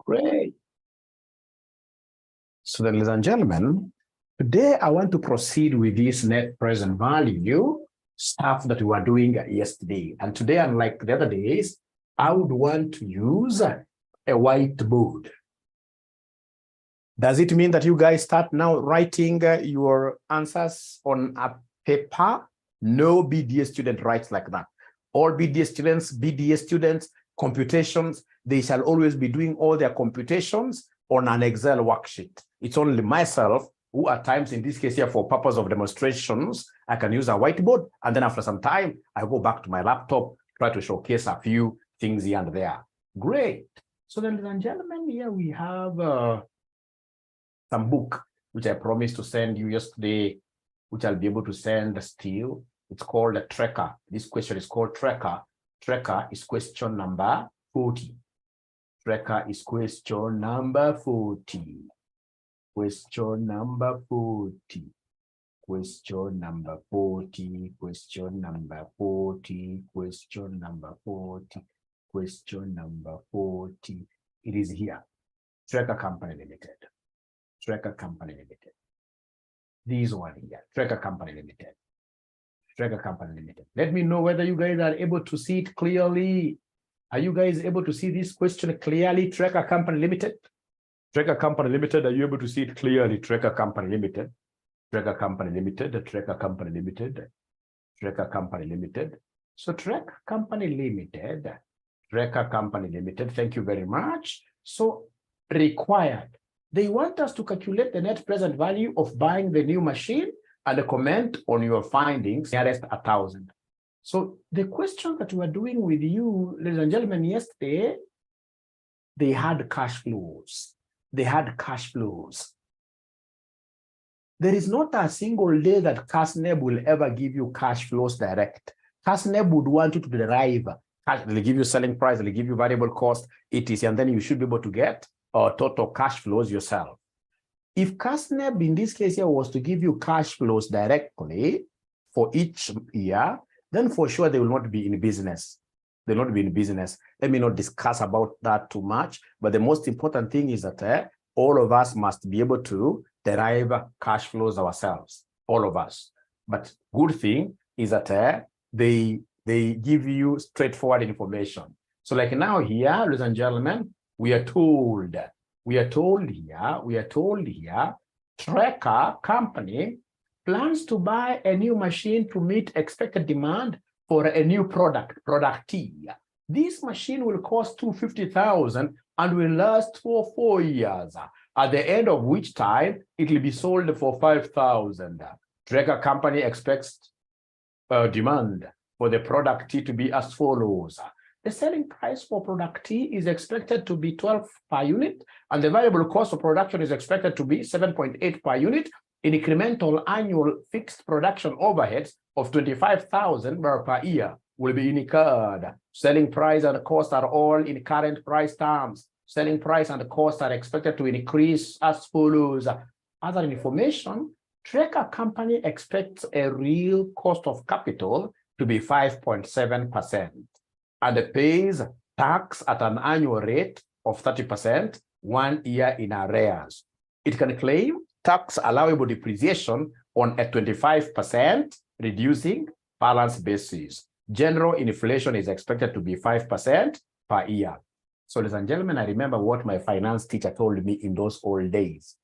Great. So then, ladies and gentlemen, today I want to proceed with this net present value stuff that we were doing yesterday. And today, unlike the other days, I would want to use a whiteboard. Does it mean that you guys start now writing your answers on a paper? No BDA student writes like that. All BDA students, computations, they shall always be doing all their computations on an Excel worksheet. It's only myself who at times, in this case here, for purpose of demonstrations, I can use a whiteboard. And then after some time, I go back to my laptop, try to showcase a few things here and there. Great. So then, ladies and gentlemen, here we have some book, which I promised to send you yesterday, which I'll be able to send still. It's called a tracker. This question is called tracker. Tracker is question number 40. Tracker is question number 40. Question number 40. Question number 40. Question number 40. Question number 40. Question number 40. It is here. Tracker Company Limited. Tracker Company Limited. This one here. Tracker Company Limited. Tracker Company Limited. Let me know whether you guys are able to see it clearly. Are you guys able to see this question clearly? Tracker Company Limited. Tracker Company Limited. Are you able to see it clearly? Tracker Company Limited. Tracker Company Limited. Tracker Company Limited. Tracker Company Limited. So Tracker Company Limited. Tracker Company Limited. Thank you very much. So required. They want us to calculate the net present value of buying the new machine and comment on your findings nearest 1,000. So the question that we are doing with you, ladies and gentlemen, yesterday, they had cash flows. They had cash flows. There is not a single day that KASNEB will ever give you cash flows direct. KASNEB would want you to derive cash. They'll give you selling price, they'll give you variable cost, etc. And then you should be able to get total cash flows yourself. If KASNEB, in this case here, was to give you cash flows directly for each year, then for sure they will not be in business. They will not be in business. Let me not discuss about that too much, but the most important thing is that all of us must be able to derive cash flows ourselves, all of us. But good thing is that they give you straightforward information. So like now here, ladies and gentlemen, we are told here, Tracker Company plans to buy a new machine to meet expected demand for a new product T. This machine will cost $250,000 and will last for 4 years, at the end of which time it will be sold for $5,000. Tracker Company expects demand for the product T to be as follows. The selling price for product T is expected to be 12 per unit, and the variable cost of production is expected to be 7.8 per unit. Incremental annual fixed production overheads of $25,000 per year will be incurred. Selling price and cost are all in current price terms. Selling price and cost are expected to increase as follows. Other information, Tracker Company expects a real cost of capital to be 5.7%. and it pays tax at an annual rate of 30%, 1 year in arrears. It can claim tax allowable depreciation on a 25% reducing balance basis. General inflation is expected to be 5% per year. So, ladies and gentlemen, I remember what my finance teacher told me in those old days.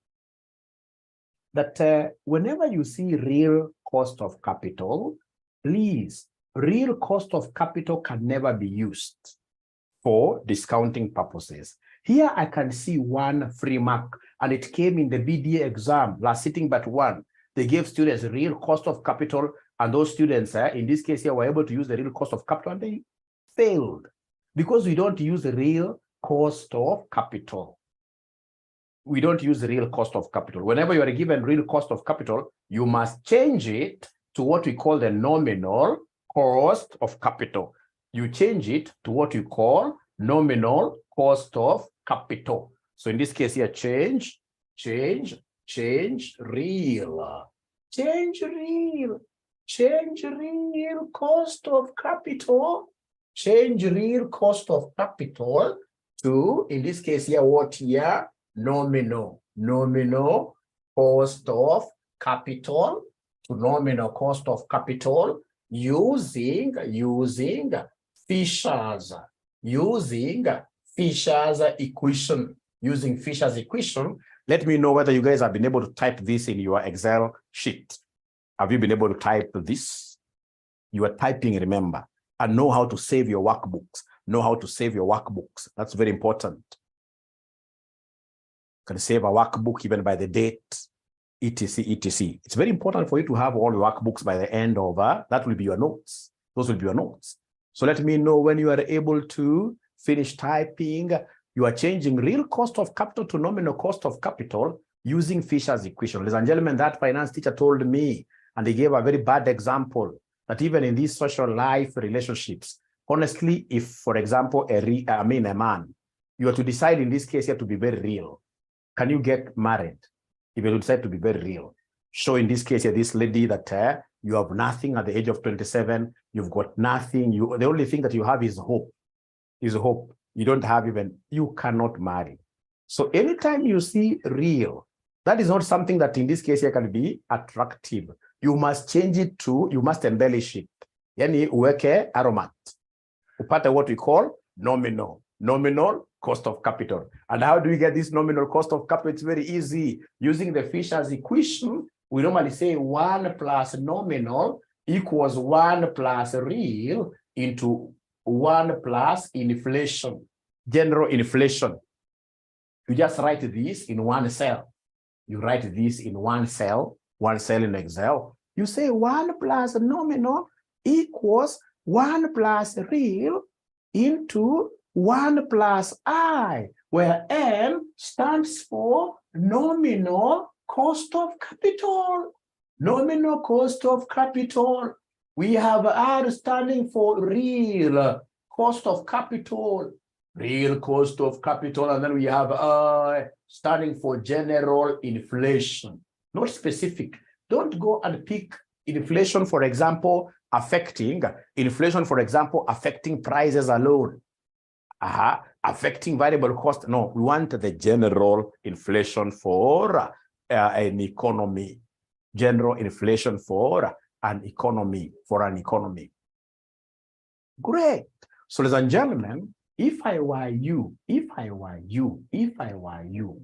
That whenever you see real cost of capital, please, real cost of capital can never be used for discounting purposes. Here I can see one free mark, and it came in the BDA exam, last sitting but one. They gave students real cost of capital, and those students, in this case here, were able to use the real cost of capital, and they failed because we don't use the real cost of capital. We don't use the real cost of capital. Whenever you are given real cost of capital, you must change it to what we call the nominal cost of capital. You change it to what you call nominal cost of capital. So in this case here, change real, change real cost of capital, change real cost of capital to, in this case here, what here? Nominal cost of capital to nominal cost of capital using Fisher's equation. Using Fisher's equation, let me know whether you guys have been able to type this in your Excel sheet. Have you been able to type this? You are typing, remember, and know how to save your workbooks. Know how to save your workbooks. That's very important. You can save a workbook even by the date, etc., etc. It's very important for you to have all your workbooks by the end of that will be your notes. Those will be your notes. So let me know when you are able to finish typing. You are changing real cost of capital to nominal cost of capital using Fisher's equation. Ladies and gentlemen, that finance teacher told me, and he gave a very bad example, that even in these social life relationships, honestly, if, for example, a man, you are to decide in this case here to be very real. Can you get married? If you decide to be very real. So in this case here, this lady that you have nothing at the age of 27, you've got nothing. The only thing that you have is hope. You don't have even, you cannot marry. So anytime you see real, that is not something that in this case here can be attractive. You must change it to, you must embellish it. Yani uweke aromat. Upate what we call nominal cost of capital. And how do we get this nominal cost of capital? It's very easy. Using the Fisher's equation, we normally say 1 plus nominal equals 1 plus real into 1 plus inflation, general inflation. You just write this in one cell. You write this in one cell in Excel. You say 1 plus nominal equals 1 plus real into 1 plus I, where N stands for nominal cost of capital. Nominal cost of capital. We have R standing for real cost of capital. Real cost of capital. And then we have I standing for general inflation. Not specific. Don't go and pick inflation, for example, affecting prices alone. Affecting variable cost. No, we want the general inflation for an economy. General inflation for an economy. Great. So, ladies and gentlemen, if I were you,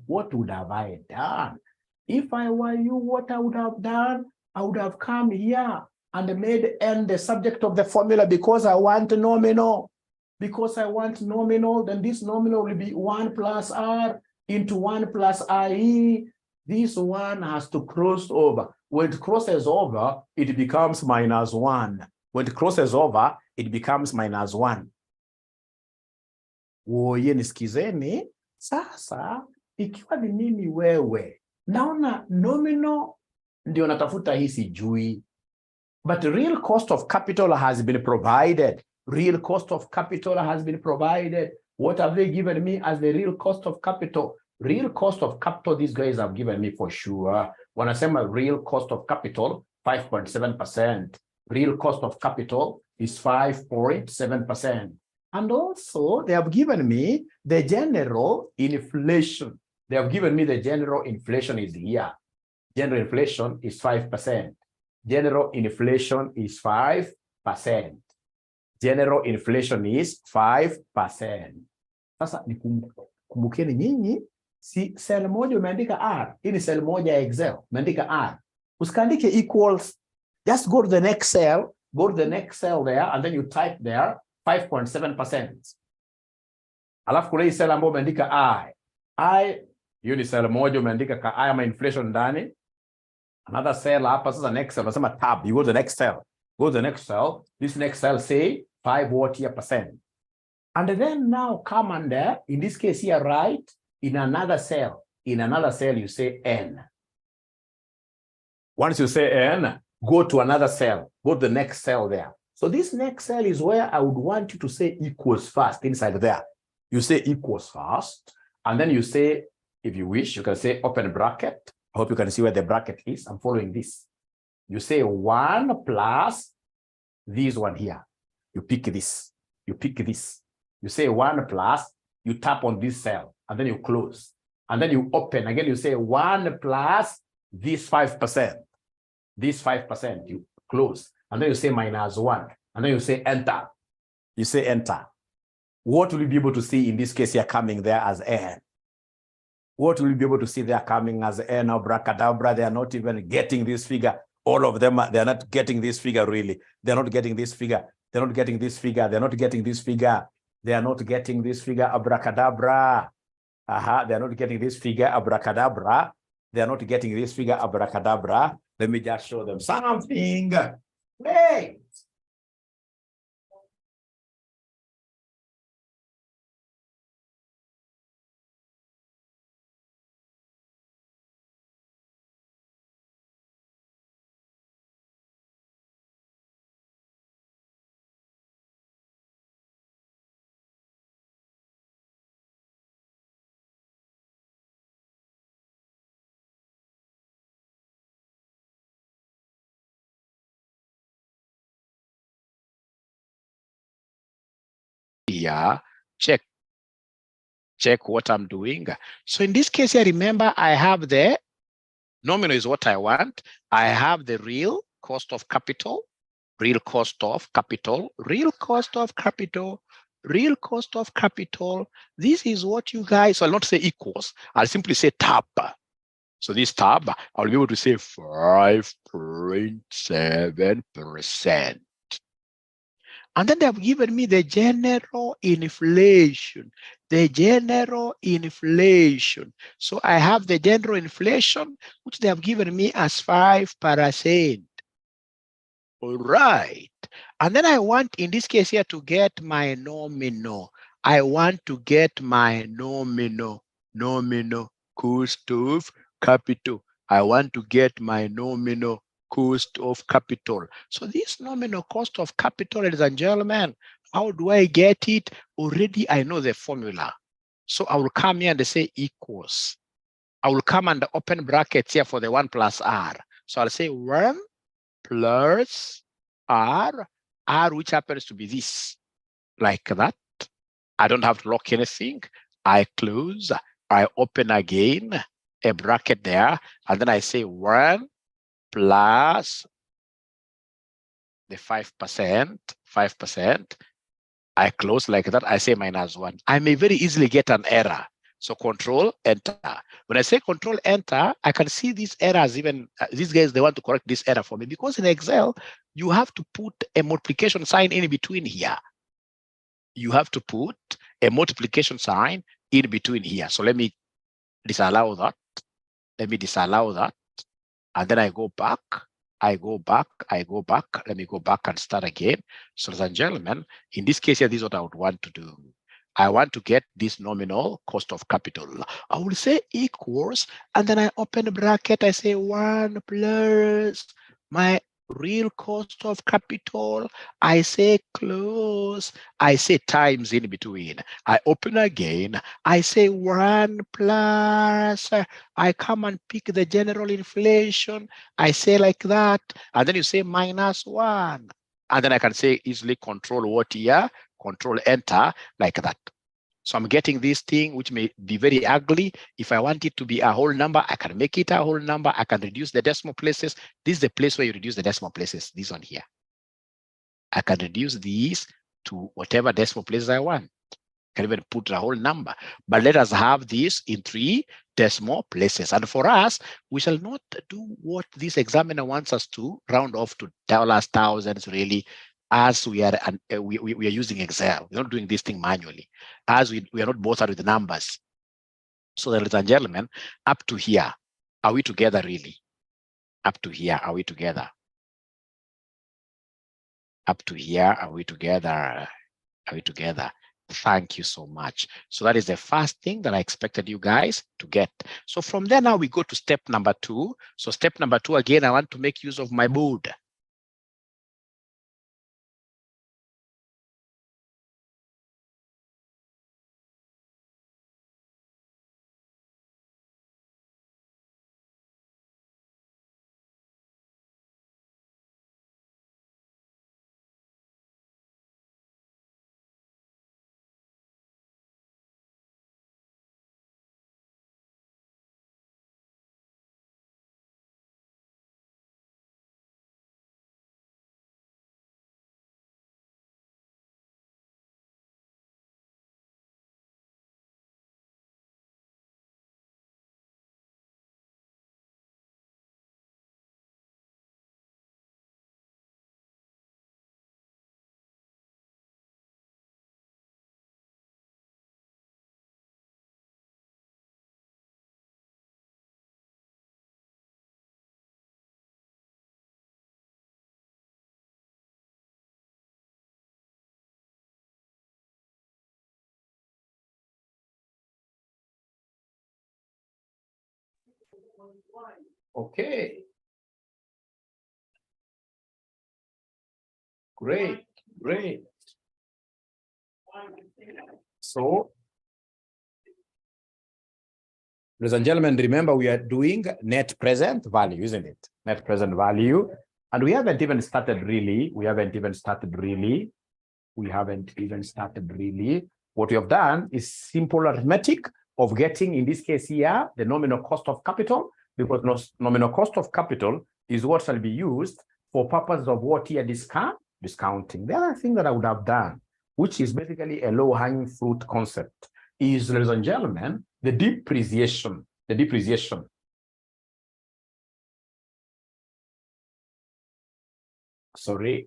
what would have I done? If I were you, what I would have done, I would have come here and made N the subject of the formula because I want nominal. Because I want nominal, then this nominal will be 1 plus R into 1 plus IE. This one has to cross over. When it crosses over, it becomes -1. When it crosses over, it becomes -1. Oye, nisikizeni. Sasa, ikiwa ni mimi wewe, naona nominal ndio natafuta hii sijui. But real cost of capital has been provided. Real cost of capital has been provided. What have they given me as the real cost of capital? Real cost of capital, these guys have given me for sure. When I say my real cost of capital, 5.7%. Real cost of capital is 5.7%. And also, they have given me the general inflation. They have given me the general inflation is here. General inflation is 5%. General inflation is 5%. General inflation is 5%. Sasa kumbukeni nyinyi, si cell moja umeandika R. Hii ni cell moja ya Excel. Umeandika R. Usikandike equals. Just go to the next cell. Go to the next cell there and then you type there 5.7%. Alafu kuna hii cell ambayo umeandika I. Hiyo ni cell moja umeandika ka I ama inflation ndani. Another cell hapa sasa next cell. Unasema tab. You go to the next cell. Go to the next cell. This next cell say 5%. And then now come under, in this case here, right, in another cell. In another cell, you say N. Once you say N, go to another cell. Go to the next cell there. So this next cell is where I would want you to say equals first inside there. You say equals first. And then you say, if you wish, you can say open bracket. I hope you can see where the bracket is. I'm following this. You say 1 plus this one here. You pick this. You pick this. You say 1 plus You tap on this cell and then you close. And then you open. Again, you say 1 plus this 5%. This 5%, you close. And then you say minus 1. And then you say enter. You say enter. What will you be able to see in this case here coming there as n? What will you be able to see there coming as n? Abracadabra, they are not even getting this figure. All of them, they are not getting this figure really. They're not getting this figure. They're not getting this figure. They're not getting this figure. They are not getting this figure. Abracadabra. They're not getting this figure. Abracadabra. They're not getting this figure. Abracadabra. Let me just show them something. Hey! Here, check what I'm doing. So in this case here, remember I have the nominal is what I want. I have the real cost of capital, real cost of capital, real cost of capital, real cost of capital. This is what you guys, so I'll not say equals, I'll simply say tab. So this tab, I'll be able to say 5.7%. And then they have given me the general inflation, the general inflation. So I have the general inflation, which they have given me as 5%. All right. And then I want, in this case here, to get my nominal. I want to get my nominal cost of capital. I want to get my nominal cost of capital. So this nominal cost of capital, ladies and gentlemen, how do I get it? Already I know the formula. So I will come here and say equals. I will come and open brackets here for the 1 plus r. So I'll say 1 plus r, which happens to be this, like that. I don't have to lock anything. I close, I open again, a bracket there, and then I say 1 plus the 5%. I close like that. I say minus 1. I may very easily get an error. So control enter. When I say control enter, I can see these errors. Even these guys, they want to correct this error for me, because in Excel, you have to put a multiplication sign in between here. You have to put a multiplication sign in between here. So let me disallow that. Let me disallow that. And then I go back. I go back. Let me go back and start again. So, ladies and gentlemen, in this case here, this is what I would want to do. I want to get this nominal cost of capital. I will say equals, and then I open a bracket. I say 1 plus my real cost of capital. I say close. I say times in between. I open again. I say 1 plus. I come and pick the general inflation. I say like that. And then you say minus 1. And then I can say easily control what here, control enter, like that. So I'm getting this thing, which may be very ugly. If I want it to be a whole number, I can make it a whole number. I can reduce the decimal places. This is the place where you reduce the decimal places, this one here. I can reduce these to whatever decimal places I want. I can even put a whole number. But let us have this in 3 decimal places. And for us, we shall not do what this examiner wants us to, round off to dollars, thousands, really, as we are we are using Excel. We're not doing this thing manually, as we are not bothered with the numbers. So, ladies and gentlemen, up to here, are we together really? Up to here, are we together? Up to here, are we together? Are we together? Thank you so much. So that is the first thing that I expected you guys to get. So from there, now we go to step number 2. So step number 2, again, I want to make use of my board. Okay. Great, great. So, ladies and gentlemen, remember we are doing net present value, isn't it? Net present value. And we haven't even started really. We haven't even started really. What we have done is simple arithmetic of getting, in this case here, the nominal cost of capital, because nominal cost of capital is what shall be used for purposes of what here discounting. The other thing that I would have done, which is basically a low-hanging fruit concept, is, ladies and gentlemen, the depreciation. Sorry.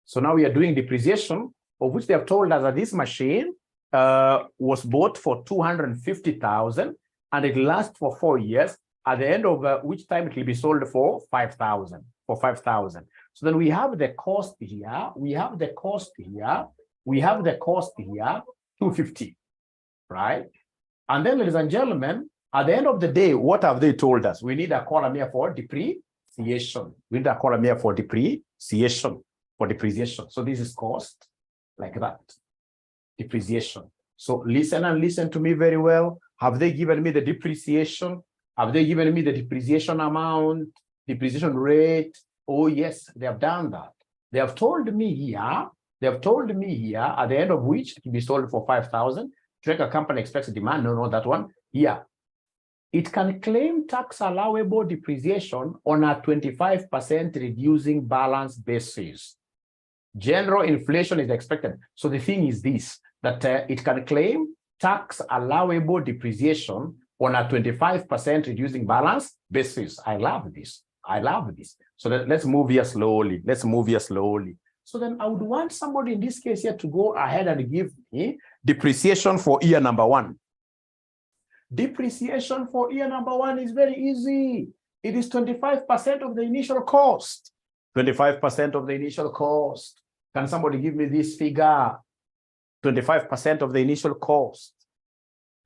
So now we are doing depreciation, of which they have told us that this machine was bought for 250,000 and it lasts for 4 years, at the end of which time it will be sold for 5,000. So then we have the cost here, 250, right? And then, ladies and gentlemen, at the end of the day, what have they told us? We need a column here for depreciation. So this is cost, like that, depreciation. So listen to me very well. Have they given me the depreciation? Have they given me the depreciation amount, depreciation rate? Oh, yes, they have done that. They have told me here, at the end of which it will be sold for 5,000. Tracker company expects demand. No, that one. Yeah. It can claim tax allowable depreciation on a 25% reducing balance basis. General inflation is expected. So the thing is this, that it can claim tax allowable depreciation on a 25% reducing balance basis. I love this. So let's move here slowly. So then I would want somebody in this case here to go ahead and give me depreciation for year number 1. Depreciation for year number 1 is very easy. It is 25% of the initial cost. 25% of the initial cost. Can somebody give me this figure? 25% of the initial cost.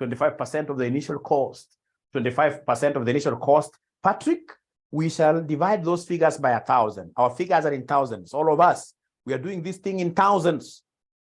25% of the initial cost. 25% of the initial cost. Patrick, we shall divide those figures by 1,000. Our figures are in thousands. All of us, we are doing this thing in thousands.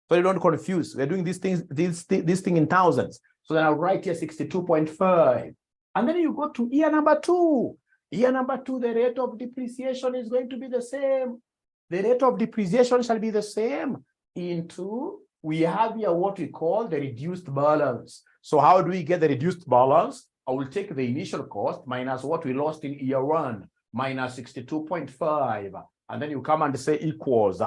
So you don't confuse. We are doing this thing in thousands. So then I'll write here 62.5. And then you go to year number 2. Year number 2, the rate of depreciation is going to be the same. The rate of depreciation shall be the same into, we have here what we call the reduced balance. So how do we get the reduced balance? I will take the initial cost minus what we lost in year 1, minus 62.5. And then you come and say equals.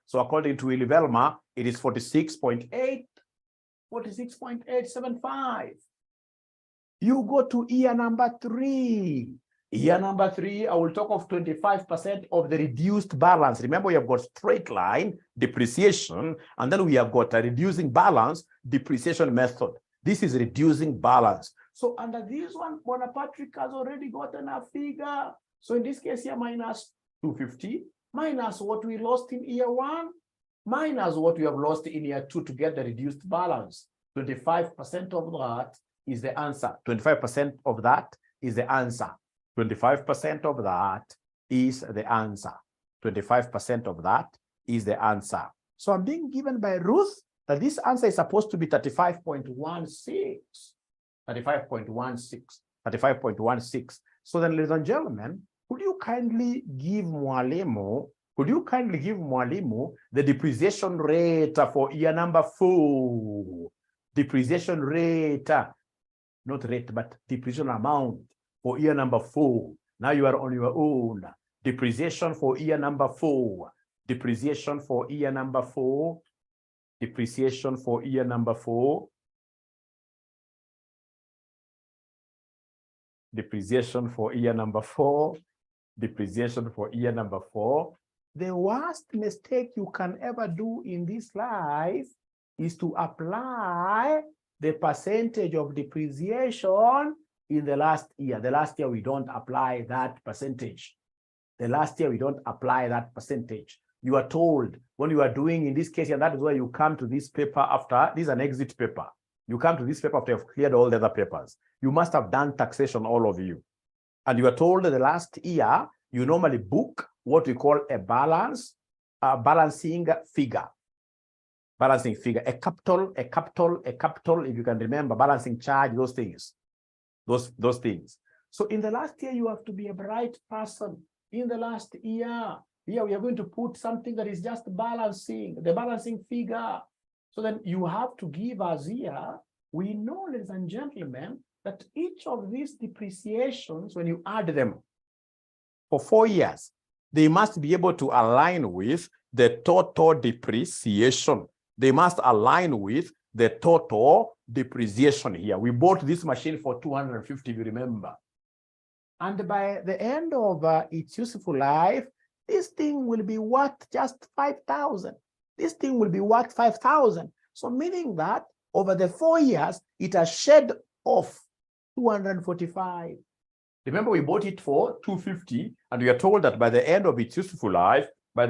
So according to Willy Velma, it is 46.875. You go to year number 3. Year number 3, I will talk of 25% of the reduced balance. Remember, we have got straight line depreciation, and then we have got a reducing balance depreciation method. This is reducing balance. So under this one, Bonapatrick has already gotten a figure. So in this case here, minus 250, minus what we lost in year 1, minus what we have lost in year 2 to get the reduced balance. 25% of that is the answer. 25% of that is the answer. 25% of that is the answer. 25% of that is the answer. So I'm being given by Ruth that this answer is supposed to be 35.16. 35.16. So then, ladies and gentlemen, could you kindly give Mwalimu the depreciation rate for year number 4? Depreciation rate, not rate, but depreciation amount for year number 4. Now you are on your own. Depreciation for year number 4. Depreciation for year number 4. Depreciation for year number 4. Depreciation for year number 4. Depreciation for year number 4. The worst mistake you can ever do in this life is to apply the percentage of depreciation in the last year. The last year, we don't apply that percentage. You are told when you are doing, in this case, and that is why you come to this paper after. This is an exit paper. You come to this paper after you've cleared all the other papers. You must have done taxation, all of you. And you are told that the last year, you normally book what we call a balancing figure. Balancing figure, a capital, if you can remember, balancing charge, those things. Those things. So in the last year, you have to be a bright person. In the last year, we are going to put something that is just balancing, the balancing figure. So then you have to give us here. We know, ladies and gentlemen, that each of these depreciations, when you add them for 4 years, they must be able to align with the total depreciation. They must align with the total depreciation here. We bought this machine for 250, if you remember. And by the end of its useful life, this thing will be worth just 5,000. This thing will be worth 5,000. So meaning that over the 4 years, it has shed off 245. Remember, we bought it for 250, and we are told that by the end of its useful life, we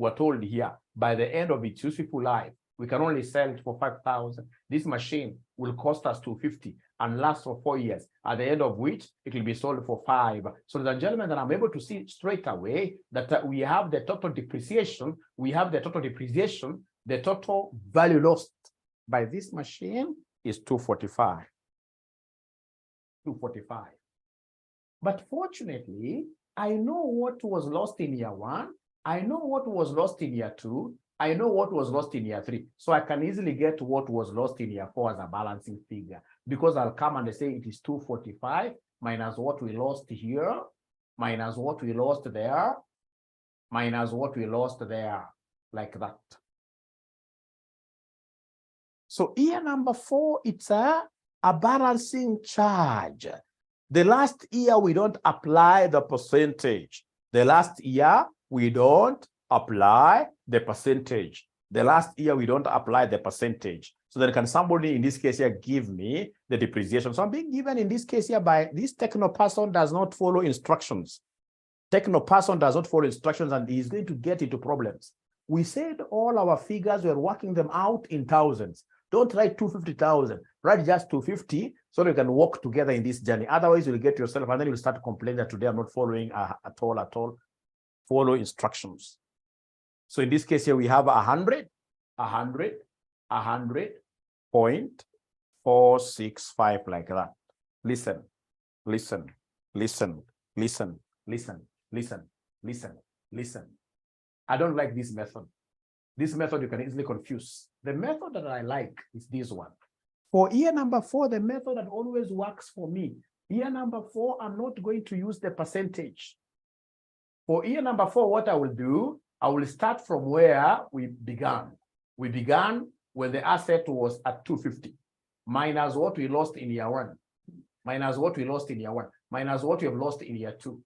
are told here, by the end of its useful life, we can only sell it for 5,000. This machine will cost us 250 and last for 4 years, at the end of which it will be sold for 5. So, ladies and gentlemen, that I'm able to see straight away that we have the total depreciation. The total value lost by this machine is 245. 245. But fortunately, I know what was lost in year 1. I know what was lost in year 2. I know what was lost in year 3. So I can easily get what was lost in year 4 as a balancing figure, because I'll come and say it is 245 minus what we lost here, minus what we lost there, minus what we lost there, like that. So year number 4, it's a balancing charge. The last year, we don't apply the percentage. The last year, we don't apply the percentage. The last year, we don't apply the percentage. So then can somebody in this case here give me the depreciation? So I'm being given in this case here by this techno person does not follow instructions. Techno person does not follow instructions, and he's going to get into problems. We said all our figures, we're working them out in thousands. Don't write 250,000, write just 250 so we can walk together in this journey. Otherwise, you'll get yourself and then you'll start complaining that today I'm not following at all. Follow instructions. So in this case here, we have 100.465 like that. Listen. I don't like this method. This method you can easily confuse. The method that I like is this one. For year number 4, the method that always works for me. Year number 4, I'm not going to use the percentage. For year number 4, what I will do, I will start from where we began. We began when the asset was at 250, minus what we lost in year 1, minus what we lost in year 1, minus what we have lost in year 2,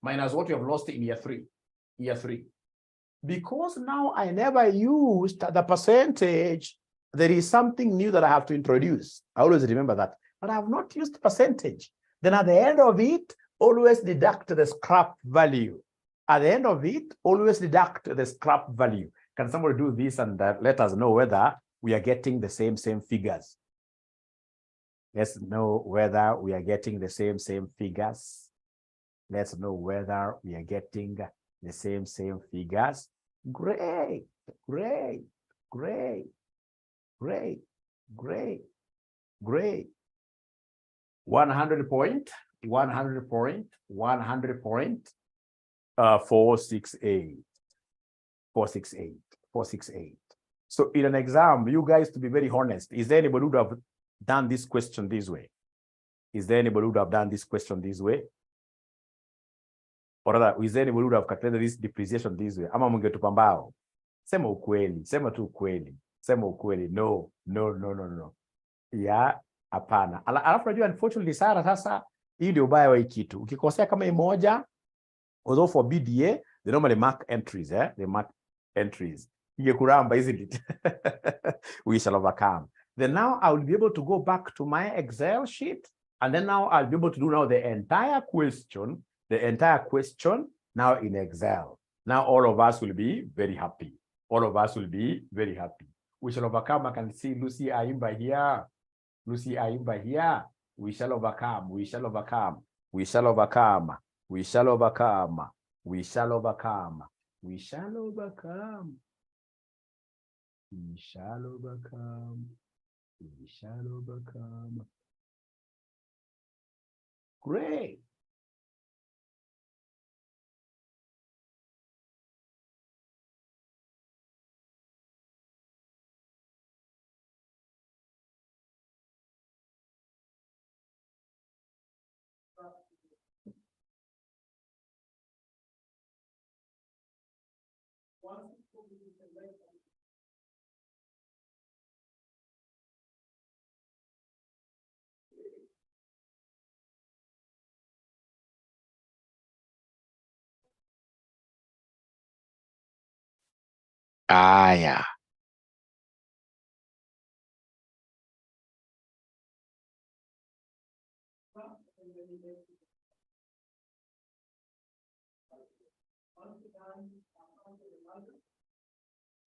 minus what we have lost in year 3. Because now I never used the percentage, there is something new that I have to introduce. I always remember that. But I have not used percentage. Then at the end of it, always deduct the scrap value. At the end of it, always deduct the scrap value. Can somebody do this and let us know whether we are getting the same figures? Let's know whether we are getting the same figures. Let's know whether we are getting the same figures. Great. 468. So in an exam, you guys, to be very honest, is there anybody who would have done this question this way? Is there anybody who would have done this question this way? Or rather, is there anybody who would have calculated this depreciation this way? Ama mungetupa mbao. Sema ukweli, sema tu ukweli. Sema ukweli. No. Ya, hapana. Alafu najua unfortunately Sara, sasa hii ndio ubaya wa hii kitu. Ukikosea kama moja, although for BDA, they normally mark entries, They mark entries. Ingekuramba, isn't it? We shall overcome. Then now I will be able to go back to my Excel sheet, and then now I'll be able to do now the entire question now in Excel. Now all of us will be very happy. We We shall overcome. I can see Lucy Aimba here. Lucy Aimba here. We shall overcome. We shall overcome. We shall overcome. We shall overcome. We shall overcome. We shall overcome. We shall overcome. We shall overcome. Great. Yeah.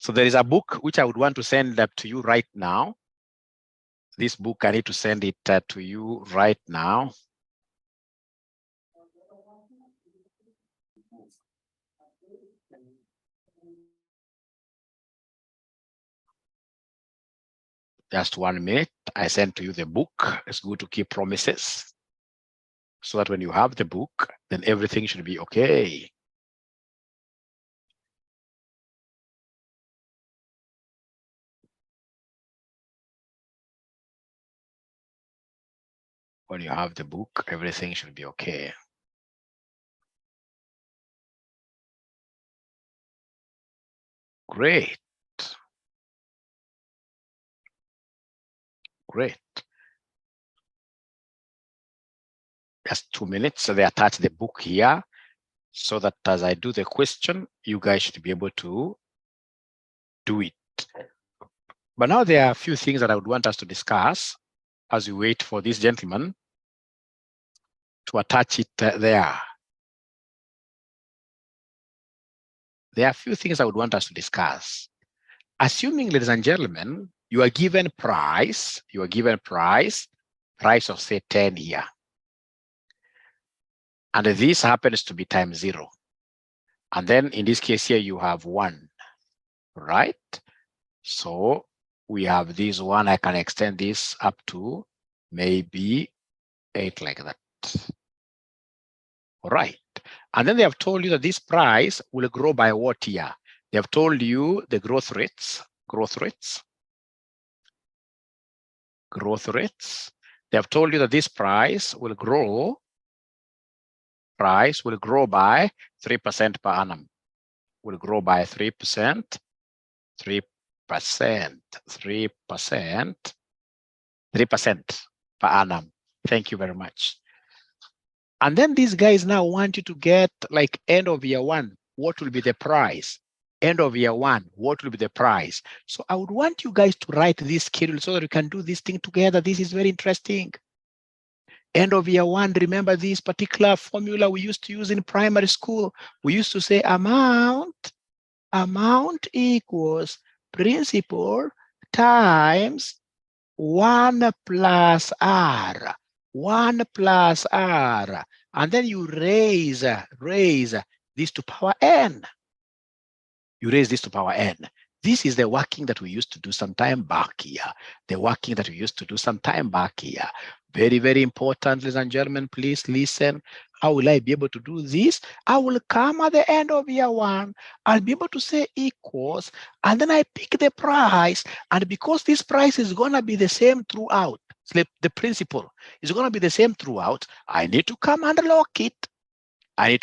So there is a book which I would want to send up to you right now. This book, I need to send it to you right now. Just 1 minute. I send to you the book. It's good to keep promises, so that when you have the book, then everything should be okay. When you have the book, everything should be okay. Great. Great. Just 2 minutes. So they attach the book here, so that as I do the question, you guys should be able to do it. But now there are a few things that I would want us to discuss as we wait for this gentleman to attach it there. There are a few things I would want us to discuss. Assuming, ladies and gentlemen, you are given price, price of say 10 here. And this happens to be times 0. And then in this case here, you have 1, right? So we have this 1, I can extend this up to maybe 8 like that. All right. And then they have told you that this price will grow by what year? They have told you the growth rates. They have told you that this price will grow by 3% per annum. Will grow by 3%, 3% per annum. Thank you very much. And then these guys now want you to get like end of year 1, what will be the price? End of year 1, what will be the price? So I would want you guys to write this schedule so that we can do this thing together. This is very interesting. End of year 1, remember this particular formula we used to use in primary school. We used to say amount equals principal times 1 plus R. 1 plus R. And then you raise this to power n. You raise this to power n. This is the working that we used to do some time back here. Very, very important, ladies and gentlemen, please listen. How will I be able to do this? I will come at the end of year 1. I'll be able to say equals, and then I pick the price. And because this price is going to be the same throughout, the principal is going to be the same throughout, I need to come and lock it. And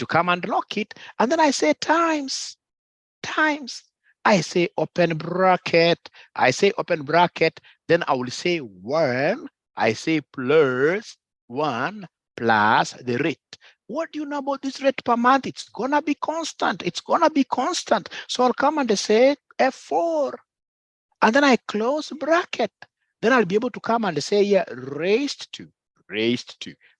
then I say times. I say open bracket. Then I will say 1. I say plus 1 plus the rate. What do you know about this rate per month? It's gonna be constant. So I'll come and say F4. And then I close bracket. Then I'll be able to come and say here raised to.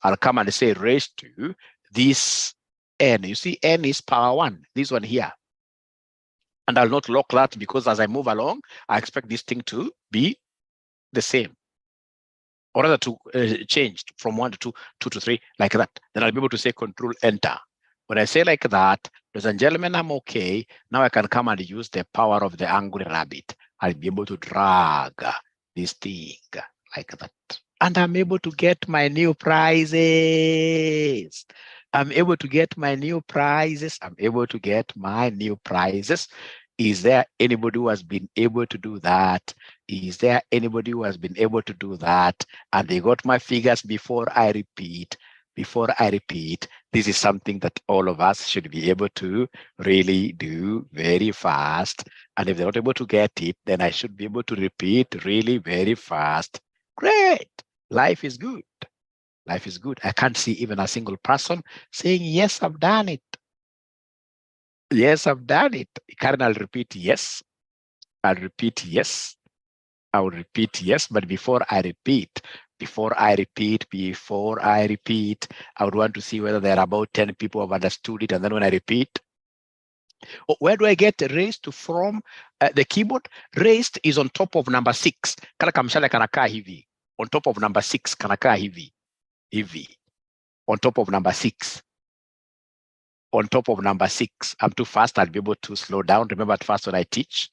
I'll come and say raised to this n. You see, n is power 1. This one here. And I'll not lock that because as I move along, I expect this thing to be the same, or rather to change from 1 to 2, 2 to 3, like that. Then I'll be able to say Control Enter. When I say like that, ladies and gentlemen, I'm okay. Now I can come and use the power of the angry rabbit. I'll be able to drag this thing like that. And I'm able to get my new prizes. I'm able to get my new prizes. I'm able to get my new prizes. Is there anybody who has been able to do that? Is there anybody who has been able to do that? And they got my figures before I repeat. Before I repeat, this is something that all of us should be able to really do very fast. And if they're not able to get it, then I should be able to repeat really very fast. Great. Life is good. Life is good. I can't see even a single person saying, yes, I've done it. Yes, I've done it. Karen, I'll repeat yes. I'll repeat yes. I will repeat yes. But before I repeat, I would want to see whether there are about 10 people who have understood it. And then when I repeat, where do I get raised from the keyboard? Raised is on top of number 6. Kala kamshale kanakaa hivi. On top of number 6, kanakaa hivi. Hivi. On top of number 6. On top of number 6. I'm too fast. I'll be able to slow down. Remember at first when I teach.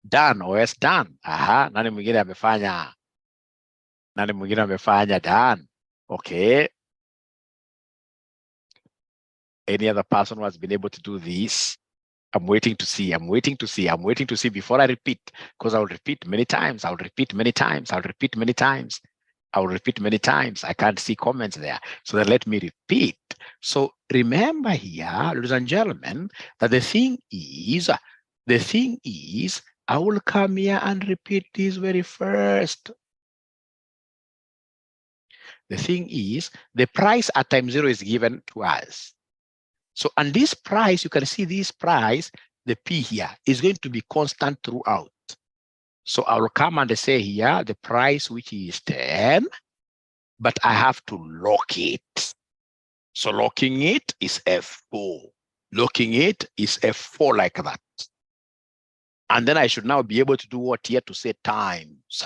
Done. OS done. Nani mwingine amefanya? Nani mwingine amefanya? Done. Okay. Any other person who has been able to do this? I'm waiting to see. I'm waiting to see before I repeat, because I'll repeat many times. I can't see comments there. So then let me repeat. So remember here, ladies and gentlemen, that the thing is, I will come here and repeat this very first. The thing is, the price at time 0 is given to us. So, and this price, you can see this price, the P here, is going to be constant throughout. So I will come and say here, the price, which is 10, but I have to lock it. So locking it is F4. Locking it is F4 like that. And then I should now be able to do what here to say times,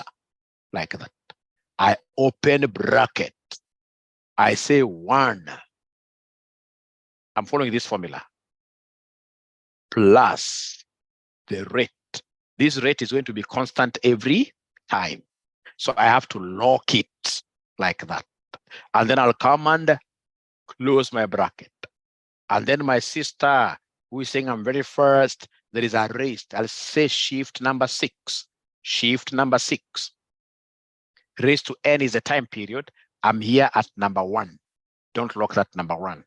like that. I open bracket. I say 1. I'm following this formula. Plus the rate. This rate is going to be constant every time. So I have to lock it like that. And then I'll come and close my bracket. And then my sister, who is saying I'm very first, there is a raised. I'll say shift number 6. Shift number 6. Raised to N is the time period. I'm here at number 1. Don't lock that number 1.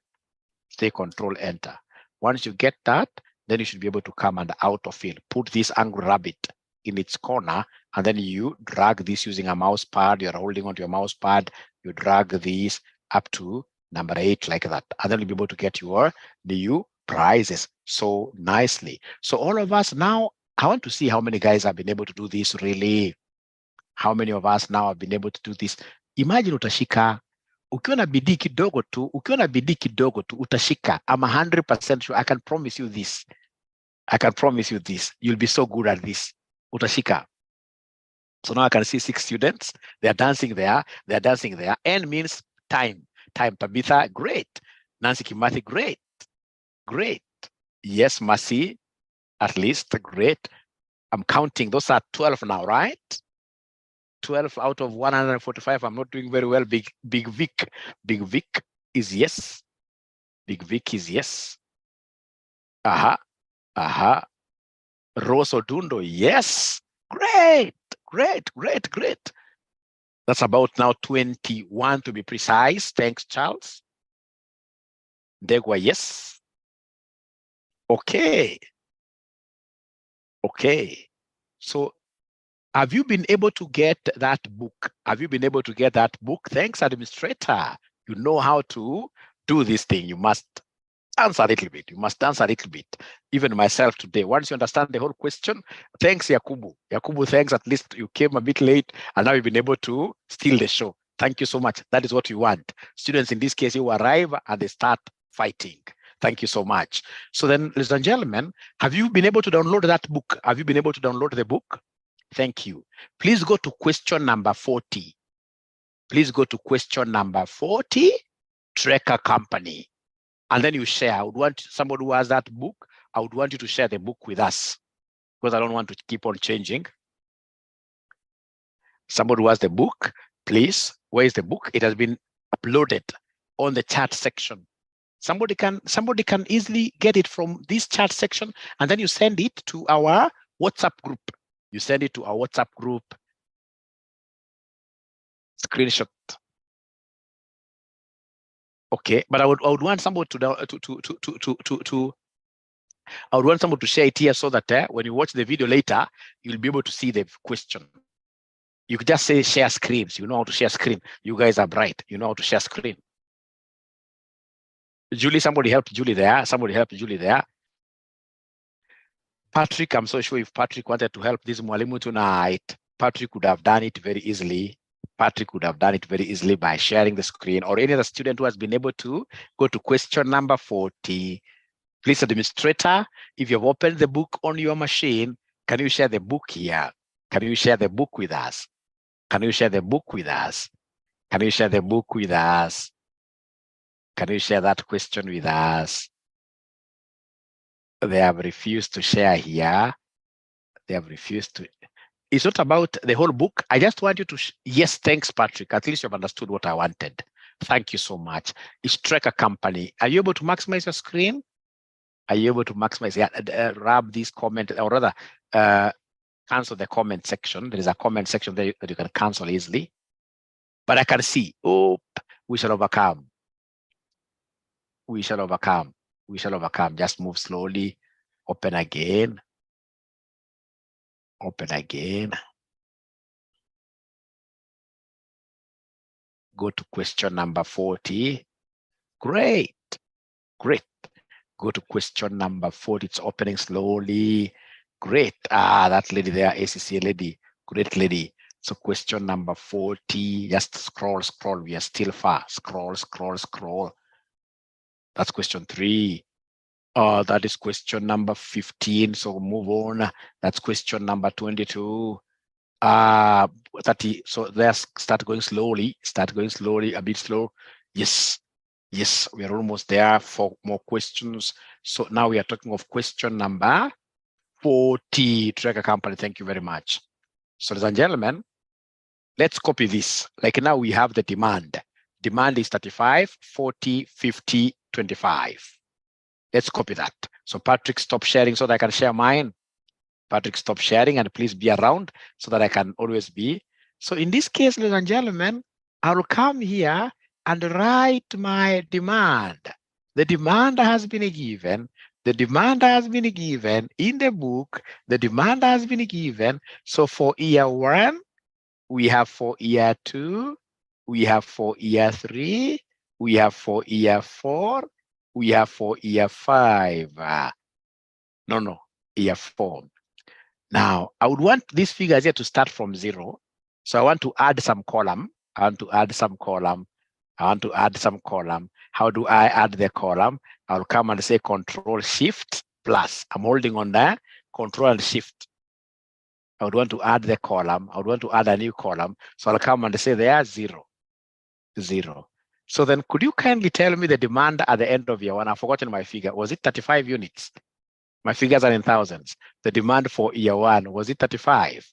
Say Control Enter. Once you get that, then you should be able to come and autofill. Put this angry rabbit in its corner, and then you drag this using a mouse pad. You're holding onto your mouse pad. You drag this up to number 8 like that. And then you'll be able to get your new prizes so nicely. So all of us now, I want to see how many guys have been able to do this really. How many of us now have been able to do this? Imagine utashika. Ukiwa na bidii kidogo tu, utashika. I'm 100% sure. I can promise you this. You'll be so good at this. Utashika. So now I can see 6 students. They're dancing there. N means time. Tabitha, great. Nancy Kimathi, great. Yes, Mercy, at least, great. I'm counting. Those are 12 now, right? 12 out of 145. I'm not doing very well. Big Vic is yes. Rose Odundo, yes. Great. That's about now 21 to be precise. Thanks, Charles. Degwa, yes. Okay. So have you been able to get that book? Thanks, administrator. You know how to do this thing. You must dance a little bit. Even myself today. Once you understand the whole question, thanks, Yakubu. Thanks. At least you came a bit late and now you've been able to steal the show. Thank you so much. That is what we want. Students, in this case, you arrive and they start fighting. Thank you so much. So then, ladies and gentlemen, have you been able to download that book? Have you been able to download the book? Thank you. Please go to question number 40. Please go to question number 40, Tracker Company. And then you share. I would want somebody who has that book, I would want you to share the book with us because I don't want to keep on changing. Somebody who has the book, please, where is the book? It has been uploaded on the chat section. Somebody can easily get it from this chat section, and then you send it to our WhatsApp group. You send it to our WhatsApp group. Screenshot. Okay, but I would want somebody I would want someone to share it here so that when you watch the video later, you'll be able to see the question. You could just say share screens. You know how to share screen. You guys are bright. You know how to share screen. Julie, somebody helped Julie there. Somebody helped Julie there. Patrick, I'm so sure if Patrick wanted to help this Mwalimu tonight, Patrick could have done it very easily. Patrick would have done it very easily by sharing the screen, or any other student who has been able to go to question number 40. Please, administrator, if you've opened the book on your machine, can you share the book here? Can you share the book with us? Can you share the book with us? Can you share the book with us? Can you share that question with us? They have refused to share here. They have refused to. It's not about the whole book. I just want you to, yes, thanks, Patrick. At least you've understood what I wanted. Thank you so much. It's Tracker Company. Are you able to maximize your screen? Are you able to maximize? Yeah, grab this comment, or rather, cancel the comment section. There is a comment section there that you can cancel easily. But I can see, oh, we shall overcome. We shall overcome. We shall overcome. Just move slowly. Open again. Open again. Go to question number 40. Great. Great. Go to question number 40. It's opening slowly. Great. Ah, that lady there, ACC lady. Great lady. So question number 40. Just scroll, scroll. We are still far. Scroll, scroll, scroll. That's question 3. That is question number 15. So move on. That's question number 22. 30. So let's start going slowly. Start going slowly, a bit slow. Yes. Yes, we are almost there for more questions. So now we are talking of question number 40. Tracker Company. Thank you very much. So, ladies and gentlemen, let's copy this. Like now we have the demand. Demand is 35, 40, 50, 25. Let's copy that. So Patrick, stop sharing so that I can share mine. Patrick, stop sharing and please be around so that I can always be. So in this case, ladies and gentlemen, I will come here and write my demand. The demand has been given. The demand has been given in the book. The demand has been given. So for year 1, we have for year 2, we have for year 3, we have for year 4, we have for year 5. Year 4. Now, I would want these figures here to start from 0. So I want to add some column. I want to add some column. I want to add some column. How do I add the column? I'll come and say Control Shift plus. I'm holding on there, Control and Shift. I would want to add the column. I would want to add a new column. So I'll come and say there 0, 0. So then could you kindly tell me the demand at the end of year 1? I've forgotten my figure. Was it 35 units? My figures are in thousands. The demand for year 1, was it 35?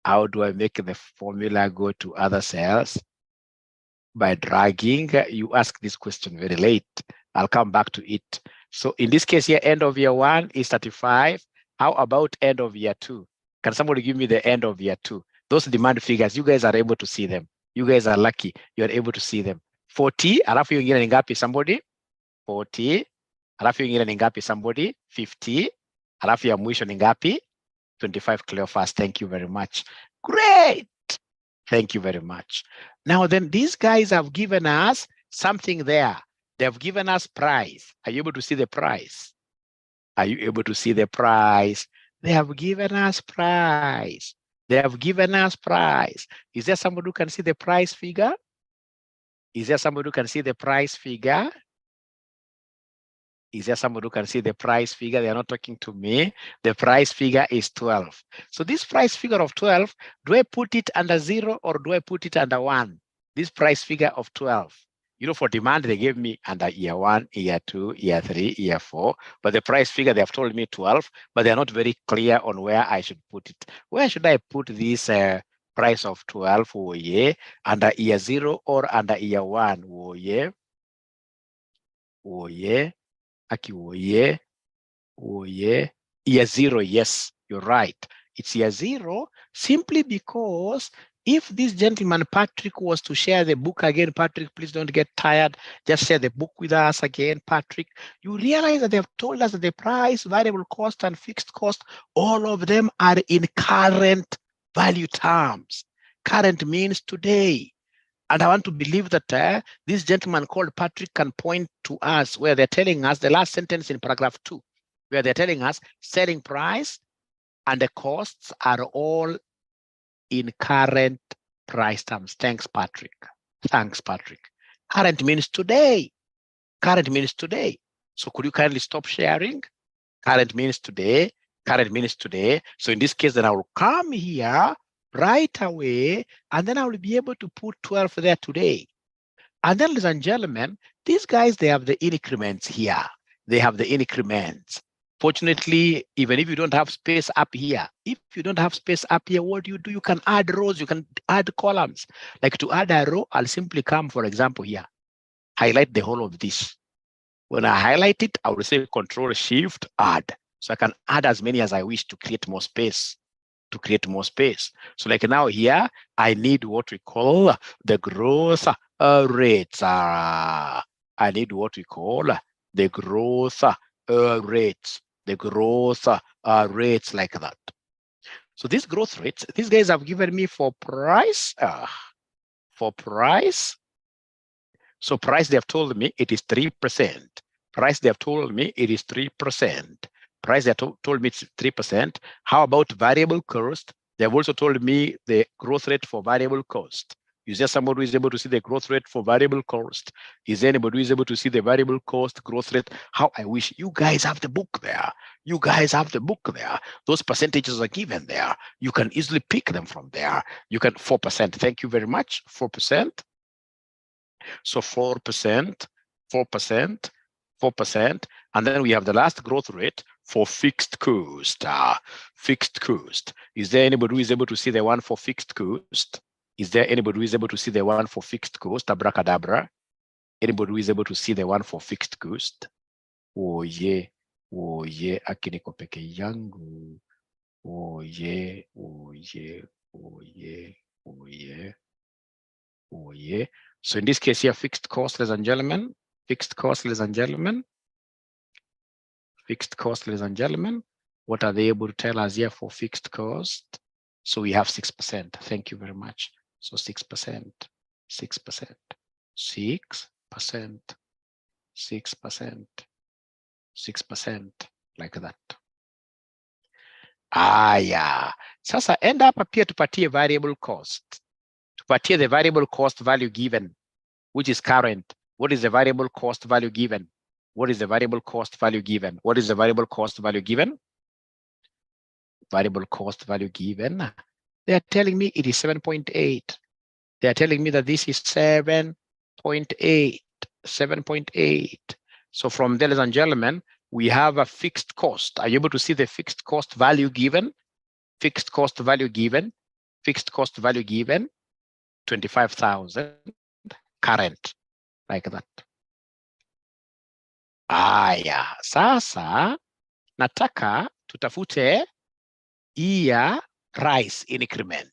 How do I make the formula go to other cells? By dragging. You ask this question very late. I'll come back to it. So in this case here, end of year 1 is 35. How about end of year 2? Can somebody give me the end of year 2? Those demand figures, you guys are able to see them. You guys are lucky. You're able to see them. 40, alafu yingine ni ngapi somebody? 40. Alafu yingine ni ngapi somebody? 50. Alafu ya mwisho ni ngapi? 25 Cleophas. Thank you very much. Great. Thank you very much. Now then, these guys have given us something there. They have given us price. Are you able to see the price? Are you able to see the price? They have given us price. They have given us price. Is there somebody who can see the price figure? Is there somebody who can see the price figure? Is there somebody who can see the price figure? They are not talking to me. The price figure is 12. So this price figure of 12, do I put it under 0 or do I put it under 1? This price figure of 12. You know, for demand, they gave me under year 1, year 2, year 3, year 4. But the price figure, they have told me 12, but they're not very clear on where I should put it. Where should I put this price of 12? Oh, yeah. Under year 0 or under year 1? Oh, yeah. Oh, yeah. Aki, oh, yeah. Oh, yeah. Year 0, yes, you're right. It's year 0 simply because if this gentleman, Patrick, was to share the book again, Patrick, please don't get tired. Just share the book with us again, Patrick. You realize that they have told us that the price, variable cost, and fixed cost, all of them are in current value terms. Current means today. And I want to believe that this gentleman called Patrick can point to us where they're telling us the last sentence in paragraph 2, where they're telling us selling price and the costs are all in current price terms. Thanks, Patrick. Thanks, Patrick. Current means today. Current means today. So could you kindly stop sharing? Current means today. Current means today. So in this case, then I will come here right away, and then I will be able to put 12 there today. And then, ladies and gentlemen, these guys, they have the increments here. They have the increments. Fortunately, even if you don't have space up here, if you don't have space up here, what do? You can add rows, you can add columns. Like to add a row, I'll simply come, for example, here, highlight the whole of this. When I highlight it, I will say Control Shift Add. So I can add as many as I wish to create more space. So like now here, I need what we call the growth rates. I need what we call the growth rates. The growth rates like that. So these growth rates, these guys have given me for price. So price, they have told me it is 3%. Price, they have told me it is 3%. Price, they have told me it's 3%. How about variable cost? They have also told me the growth rate for variable cost. Is there somebody who is able to see the growth rate for variable cost? Is there anybody who is able to see the variable cost growth rate? How I wish you guys have the book there. You guys have the book there. Those percentages are given there. You can easily pick them from there. You can 4%. Thank you very much. 4%. So 4%, 4%, 4%. And then we have the last growth rate for fixed cost. Fixed cost. Is there anybody who is able to see the one for fixed cost? Is there anybody who is able to see the one for fixed cost? Abracadabra. Anybody who is able to see the one for fixed cost? Oh yeah, akiniko peke yangu. Oh yeah, oh yeah, oh yeah, oh yeah, oh yeah. So in this case here, fixed cost, ladies and gentlemen, fixed cost, ladies and gentlemen, fixed cost, ladies and gentlemen. What are they able to tell us here for fixed cost? So we have 6%. Thank you very much. So 6%, 6%, 6%, 6%, 6%, like that. Yeah. Sasa end up pia tupatie variable cost. Tupatie the variable cost value given, which is current. What is the variable cost value given? What is the variable cost value given? What is the variable cost value given? Variable cost value given. They are telling me it is 7.8. They are telling me that this is 7.8. 7.8. So from there, ladies and gentlemen, we have a fixed cost. Are you able to see the fixed cost value given? Fixed cost value given. Fixed cost value given. 25,000 current, like that. Yeah. Sasa nataka tutafute year price increment.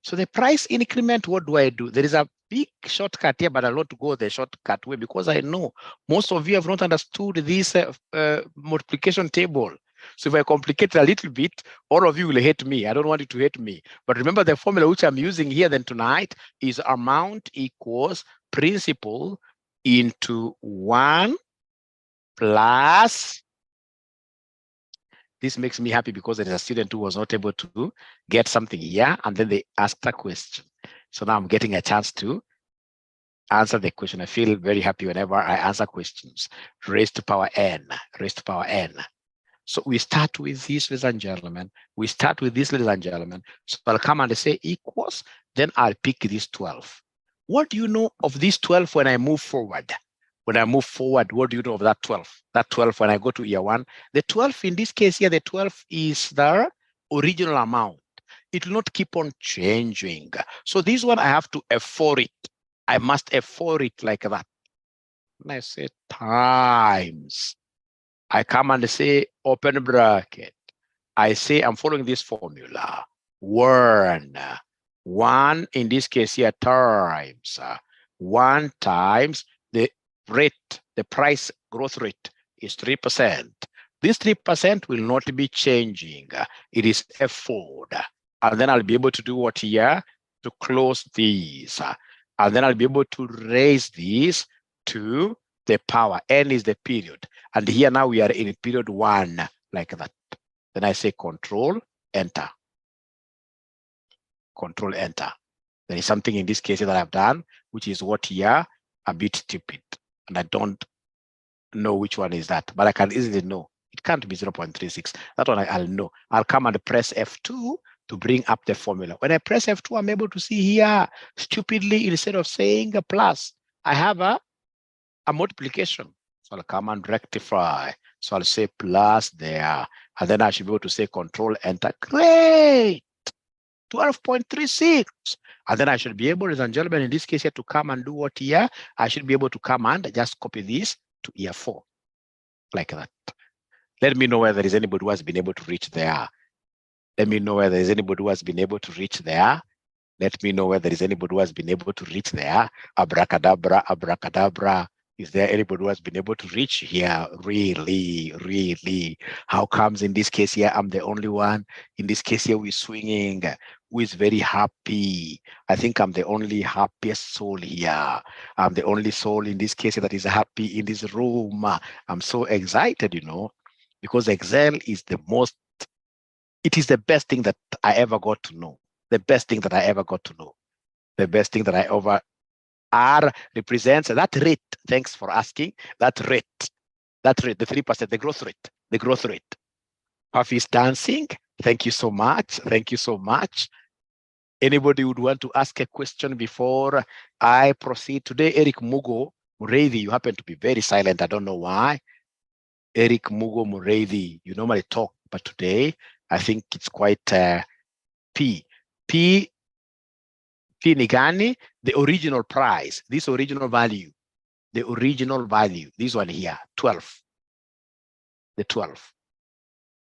So the price increment, what do I do? There is a big shortcut here, but I'll not go the shortcut way because I know most of you have not understood this multiplication table. So if I complicate it a little bit, all of you will hate me. I don't want you to hate me. But remember the formula which I'm using here then tonight is amount equals principal into 1 plus. This makes me happy because there is a student who was not able to get something here and then they asked a question. So now I'm getting a chance to answer the question. I feel very happy whenever I answer questions. Raised to power n, raised to power n. So we start with this, ladies and gentlemen. We start with this, ladies and gentlemen. So I'll come and say equals, then I'll pick this 12. What do you know of this 12 when I move forward? When I move forward, what do you know of that 12? That 12 when I go to year one, the 12 in this case here, the 12 is the original amount. It will not keep on changing. So this one I have to F4 it. I must F4 it like that. And I say times. I come and say open bracket. I say I'm following this formula. One in this case here times 1 times the rate, the price growth rate is 3%. This 3% will not be changing. It is F4. And then I'll be able to do what here? To close these. And then I'll be able to raise these to the power. N is the period. And here now we are in period 1, like that. Then I say control, enter. Control, enter. There is something in this case that I've done, which is what here, a bit stupid. And I don't know which one is that, but I can easily know. It can't be 0.36. That one I'll know. I'll come and press F2 to bring up the formula. When I press F2, I'm able to see here, stupidly, instead of saying a plus, I have a multiplication. So I'll come and rectify. So I'll say plus there. And then I should be able to say control, enter. Great. 12.36. And then I should be able, ladies and gentlemen, in this case here, to come and do what here? I should be able to come and just copy this to year 4, like that. Let me know whether there is anybody who has been able to reach there. Let me know whether there is anybody who has been able to reach there. Let me know whether there is anybody who has been able to reach there. Abracadabra, abracadabra. Is there anybody who has been able to reach here? Really, really. How comes in this case here, I'm the only one? In this case here, we're swinging. Who is very happy? I think I'm the only happiest soul here. I'm the only soul in this case that is happy in this room. I'm so excited, you know, because Excel is the most, it is the best thing that I ever got to know. The best thing that I ever got to know. The best thing that I ever R represents that rate. Thanks for asking. That rate, the 3%, the growth rate, the growth rate. Puffy is dancing. Thank you so much. Thank you so much. Anybody would want to ask a question before I proceed? Today, Eric Mugo Mureithi, you happen to be very silent. I don't know why. Eric Mugo Mureithi, you normally talk, but today I think it's quite P Nigani, the original price, this original value, the original value, this one here, 12, the 12,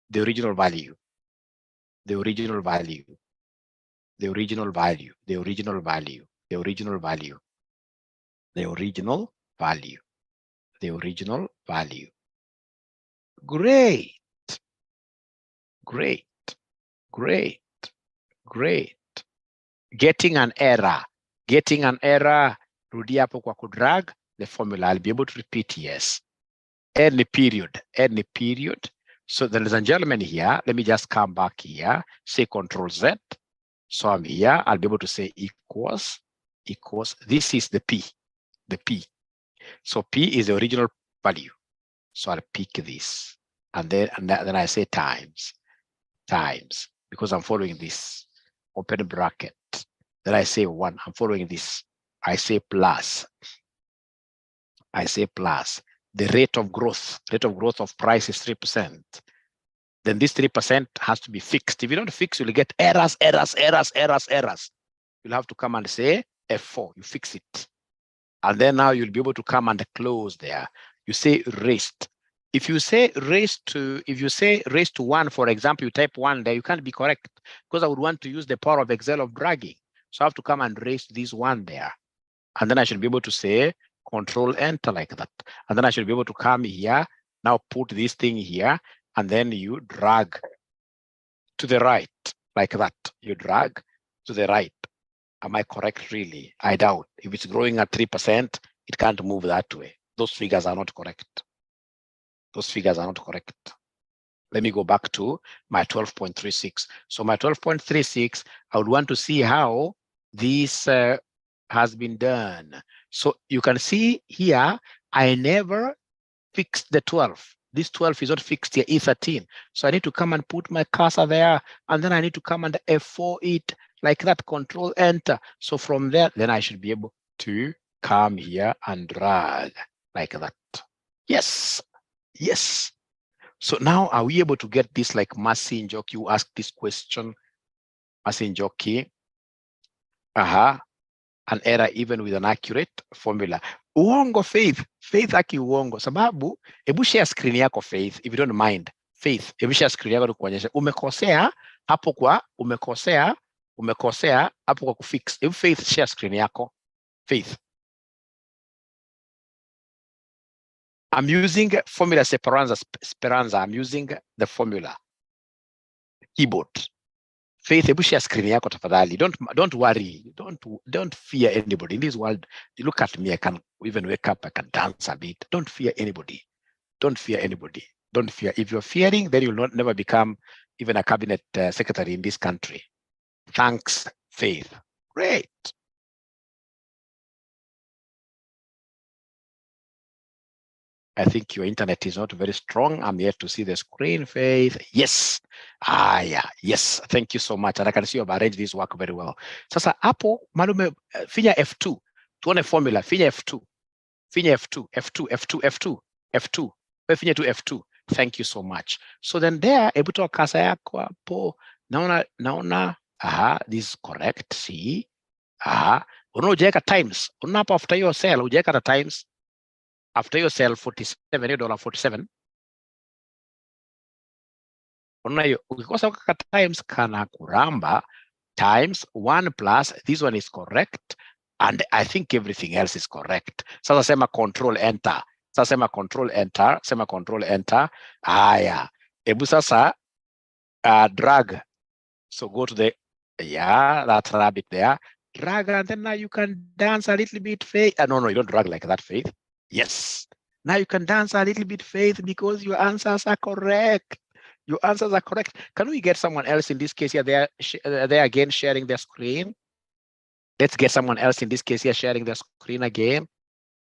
the original value, the original value, the original value, the original value, the original value, the original value, the original value. Great, great, great, great. Getting an error, rudi hapo kwa kudrag the formula. I'll be able to repeat, yes. Any period. So ladies and gentlemen here, let me just come back here, say Control Z. So I'm here, I'll be able to say equals, this is the P. So P is the original value. So I'll pick this. And then I say times, because I'm following this, open bracket. Then I say 1, I'm following this. I say plus. The rate of growth of price is 3%. Then this 3% has to be fixed. If you don't fix, you'll get errors. You'll have to come and say F4, you fix it. And then now you'll be able to come and close there. You say raised. If you say raised to 1, for example, you type 1 there, you can't be correct because I would want to use the power of Excel of dragging. So I have to come and raise this 1 there. And then I should be able to say Control Enter like that. And then I should be able to come here, now put this thing here, and then you drag to the right like that. You drag to the right. Am I correct really? I doubt. If it's growing at 3%, it can't move that way. Those figures are not correct. Let me go back to my 12.36. So my 12.36, I would want to see how this has been done. So you can see here, I never fixed the 12. This 12 is not fixed here, E13. So I need to come and put my cursor there, and then I need to come and F4 it like that, Control Enter. So from there, then I should be able to come here and drag like that. Yes, yes. So now are we able to get this like Mercy Njoki? You asked this question, Mercy Njoki. An error even with an accurate formula. Uongo Faith, Faith aki uongo. Sababu, hebu share screen yako Faith, if you don't mind. Faith, hebu share screen yako kuonyesha. Umekosea hapo kwa, umekosea hapo kwa kufix. Hebu Faith share screen yako. Faith. I'm using formula Speranza. I'm using the formula keyboard. Faith, hebu share screen yako tafadhali. Don't worry. Don't fear anybody. In this world, you look at me, I can even wake up, I can dance a bit. Don't fear anybody. Don't fear anybody. Don't fear. If you're fearing, then you'll never become even a cabinet secretary in this country. Thanks, Faith. Great. I think your internet is not very strong. I'm here to see the screen, Faith. Yes. Yeah. Yes. Thank you so much. And I can see you've arranged this work very well. Sasa hapo malume finya F2. Tuone formula. Finya F2. Finya F2. F2. Finya to F2. Thank you so much. So then there, hebu toa kasa yako hapo. Naona. This is correct. See. Unaona ujaweka times. Unaona hapo after your cell ujaweka the times. After your cell 47, $47. Unaona hiyo, ukikosa kaka times kana kuramba times 1 plus, this one is correct, and I think everything else is correct. Sasa sema control enter. Sema control enter. Haya. Ebu sasa drag. So go to the, that rabbit there. Drag, and then now you can dance a little bit, Faith. No, you don't drag like that, Faith. Yes. Now you can dance a little bit, Faith, because your answers are correct. Your answers are correct. Can we get someone else in this case here? They're again sharing their screen. Let's get someone else in this case here sharing their screen again.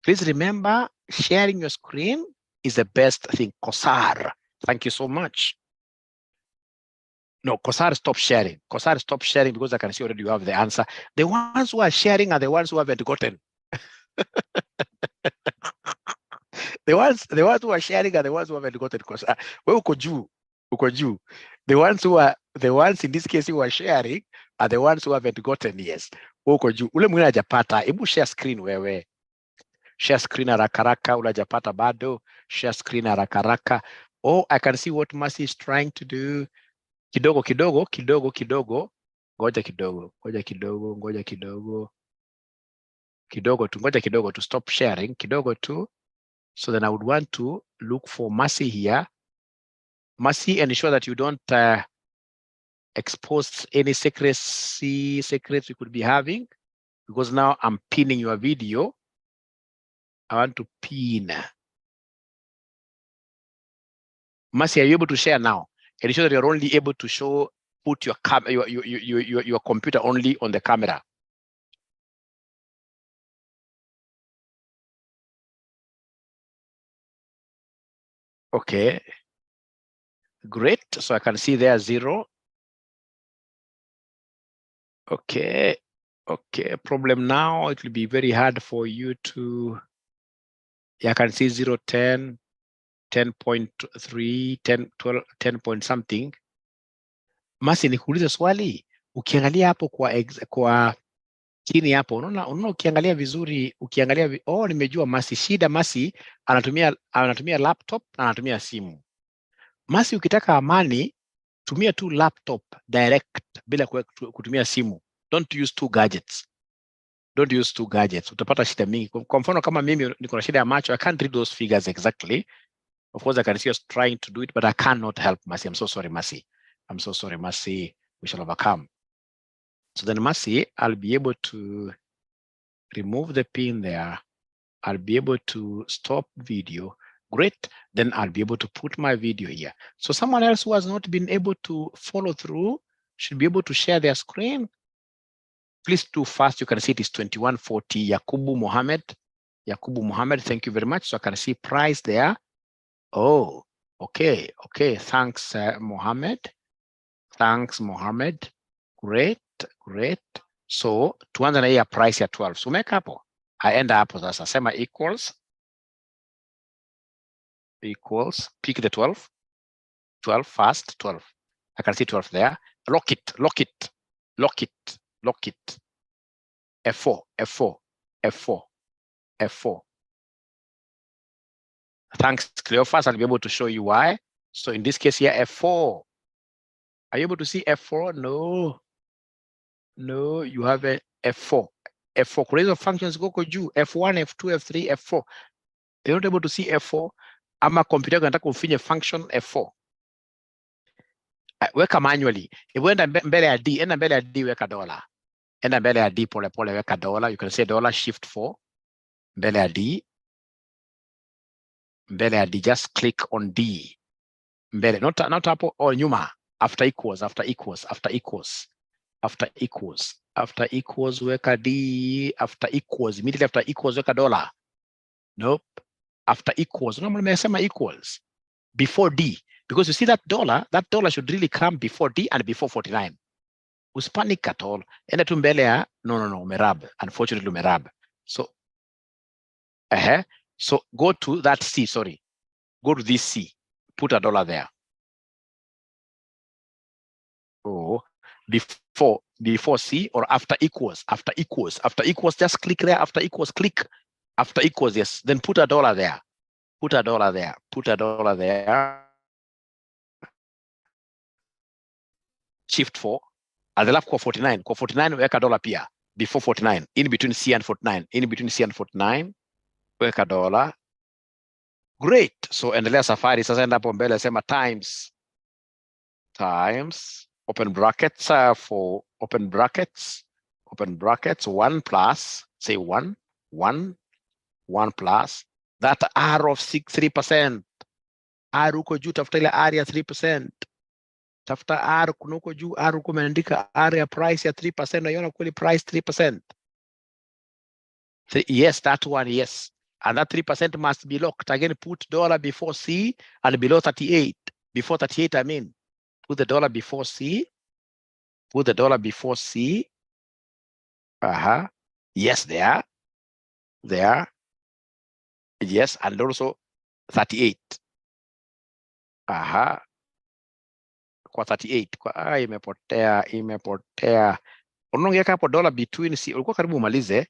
Please remember, sharing your screen is the best thing. Kosar, thank you so much. No, Kosar, stop sharing. Kosar, stop sharing because I can see already you have the answer. The ones who are sharing are the ones who haven't gotten. The ones who are sharing are the ones who haven't gotten. Because the ones in this case who are sharing are the ones who haven't gotten. Yes. Ule mwingine hajapata. Hebu share screen wewe. Share screen haraka ule hajapata bado. Share screen haraka. Oh, I can see what Mercy is trying to do. Kidogo. Ngoja kidogo to stop sharing. Kidogo tu. So then I would want to look for Mercy here. Mercy, ensure that you don't expose any secrets we could be having, because now I'm pinning your video. I want to pin. Mercy, are you able to share now? Ensure that you're only able to put your computer only on the camera. Okay. Great. So I can see there 0. Okay. Problem now, it will be very hard for you to, I can see 0, 10, 10.3, 10, 12, 10 point something. Mercy, nikuulize swali. Ukiangalia hapo kwa chini hapo, unaona ukiangalia vizuri, nimejua Mercy. Shida Mercy anatumia laptop na anatumia simu. Mercy, ukitaka amani, tumia tu laptop direct bila kutumia simu. Don't use two gadgets. Utapata shida mingi. Kwa mfano kama mimi niko na shida ya macho, I can't read those figures exactly. Of course, I can see us trying to do it, but I cannot help Mercy. I'm so sorry, Mercy. We shall overcome. So then, Mercy, I'll be able to remove the pin there. I'll be able to stop video. Great. Then I'll be able to put my video here. So someone else who has not been able to follow through should be able to share their screen. Please do fast. You can see it is 2140. Yakubu Mohammed, thank you very much. So I can see price there. Oh, okay. Thanks, Mohammed. Thanks, Mohammed. Great. So tuanze na hii price ya 12. So make up. I end up with sasa sema equals. Pick the 12. 12 fast, 12. I can see 12 there. Lock it. F4. Thanks, Cleophas. I'll be able to show you why. So in this case here, F4. Are you able to see F4? No, you have a F4. F4. Functions go juu. F1, F2, F3, F4. You're not able to see F4. Ama computer nataka kufinya function F4. Weka manually. Enda mbele ya D, weka dollar. Enda mbele ya D pole weka dollar. You can say dollar shift 4. Mbele ya D, just click on D. Mbele, not hapo or nyuma. After equals, weka D. After equals, immediately after equals, weka dollar. Nope. After equals, normally nimesema equals. Before D. Because you see that dollar should really come before D and before 49. Uspanic at all. Enda tu mbele ya, no, umerab. Unfortunately, umerab. So, so go to that C, sorry. Go to this C. Put a dollar there. Oh, before C or after equals, just click there. After equals, click. After equals, yes. Then put a dollar there. Put a dollar there. Shift 4. And the left kwa 49. Kwa 49, weka dollar pia. Before 49. In between C and 49. Weka dollar. Great. So endelea safari. Sasa enda hapo mbele sema times. Open brackets for open brackets. 1 plus. Say 1 plus. That R of 3%. R uko juu tafuta ile R ya 3%. Tafuta R kunuko juu R uko umeandika R ya price ya 3%. Unaiona kweli price 3%. Yes, that one, yes. And that 3% must be locked. Again, put dollar before C and below 38. Before 38, I mean. Put the dollar before C. Yes, there. Yes, and also 38. Kwa 38. Kwa imepotea. Unaongea hapo dollar between C. Ulikuwa karibu umalize.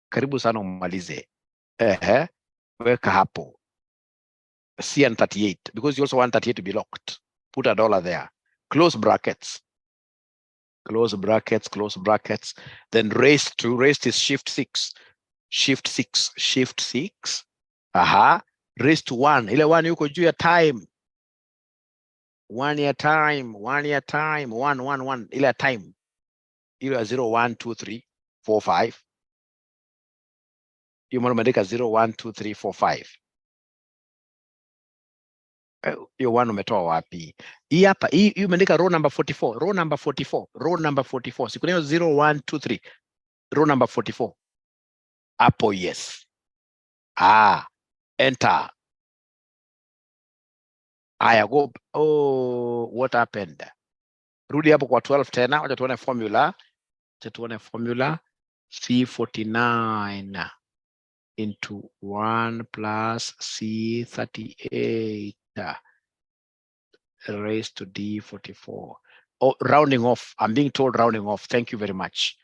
Karibu sana umalize. Weka hapo. C and 38. Because you also want 38 to be locked. Put a dollar there. Close brackets. Then raise is shift 6. Shift 6. Raise to 1. Ile 1 yuko juu ya time. 1 year time. 1. Ile time. Ile 0, 1, 2, 3, 4, 5. You umeandika 0, 1, 2, 3, 4, 5. Hiyo 1 umetoa wapi? Hii hapa, hii umeandika row number 44. Row number 44. Siku leo 0, 1, 2, 3. Row number 44. Hapo, yes. Enter. Aya, go. Oh, what happened? Rudi hapo kwa 12 tena. Wacha tuone formula. C49 into 1 plus C38 raised to D44. Oh, rounding off. I'm being told rounding off. Thank you very much.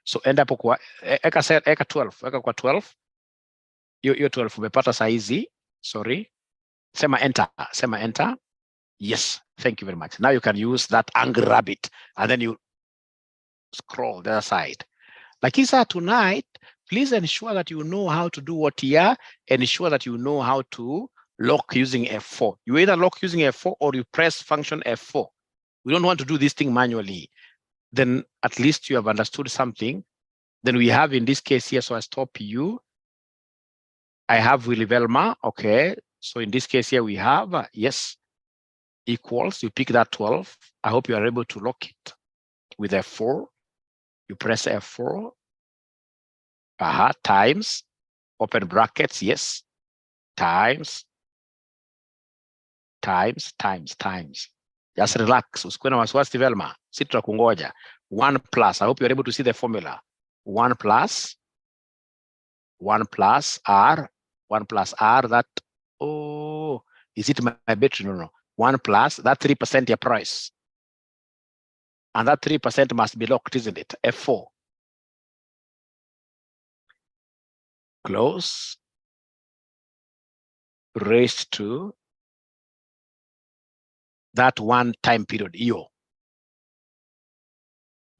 So end up kwa eka 12. Eka kwa 12. Hiyo 12 umepata saizi. Sorry. Sema enter. Yes. Thank you very much. Now you can use that angry rabbit and then you scroll the other side. Like Isa, tonight, please ensure that you know how to do what here, and ensure that you know how to lock using F4. You either lock using F4 or you press function F4. We don't want to do this thing manually. Then at least you have understood something. Then we have in this case here, so I stop you. I have Willy Velma. Okay. So in this case here we have, yes, equals. You pick that 12. I hope you are able to lock it. with F4. You press F4. Times, open brackets, yes. Times. Just relax. Usikuwe na wasiwasi Velma. Sisi tutakungoja. 1 plus. I hope you're able to see the formula. 1 plus R. 1 plus R that, oh, is it my battery? No. 1 plus that 3% your price. And that 3% must be locked, isn't it? F4. Close. Raised to that one time period, EO.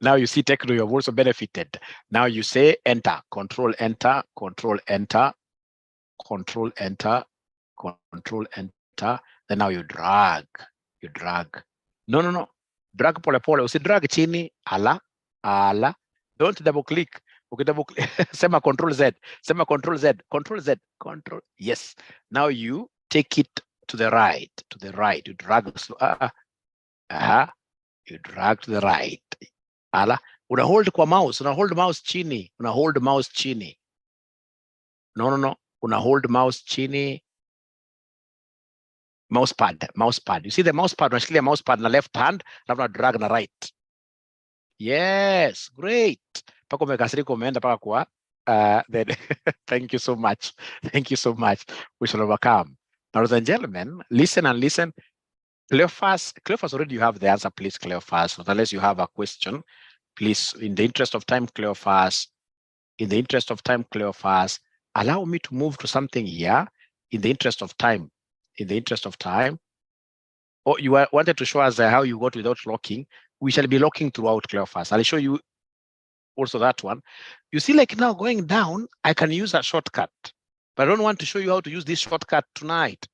Now you see techno, you have also benefited. Now you say enter, control enter, control enter, control enter, control enter. Then now you drag. No. Drag pole pole. Usi drag chini. Ala. Don't double click. Okay, double click. Sema control Z. Control. Yes. Now you take it to the right. You drag. You drag to the right. Ala. Una hold kwa mouse. Una hold mouse chini. No. Una hold mouse chini. Mouse pad. You see the mouse pad? Unashikilia mouse pad na left hand, na drag na right. Yes, great. Pako umekasirika umeenda paka kwa then thank you so much. We shall overcome. Now, ladies and gentlemen, listen. Cleophas, already you have the answer, please, Cleophas. Unless you have a question, please, in the interest of time, Cleophas, allow me to move to something here in the interest of time. Oh, you wanted to show us how you got without locking. We shall be locking throughout, Cleophas. I'll show you also that one. You see, like now going down, I can use a shortcut, but I don't want to show you how to use this shortcut tonight.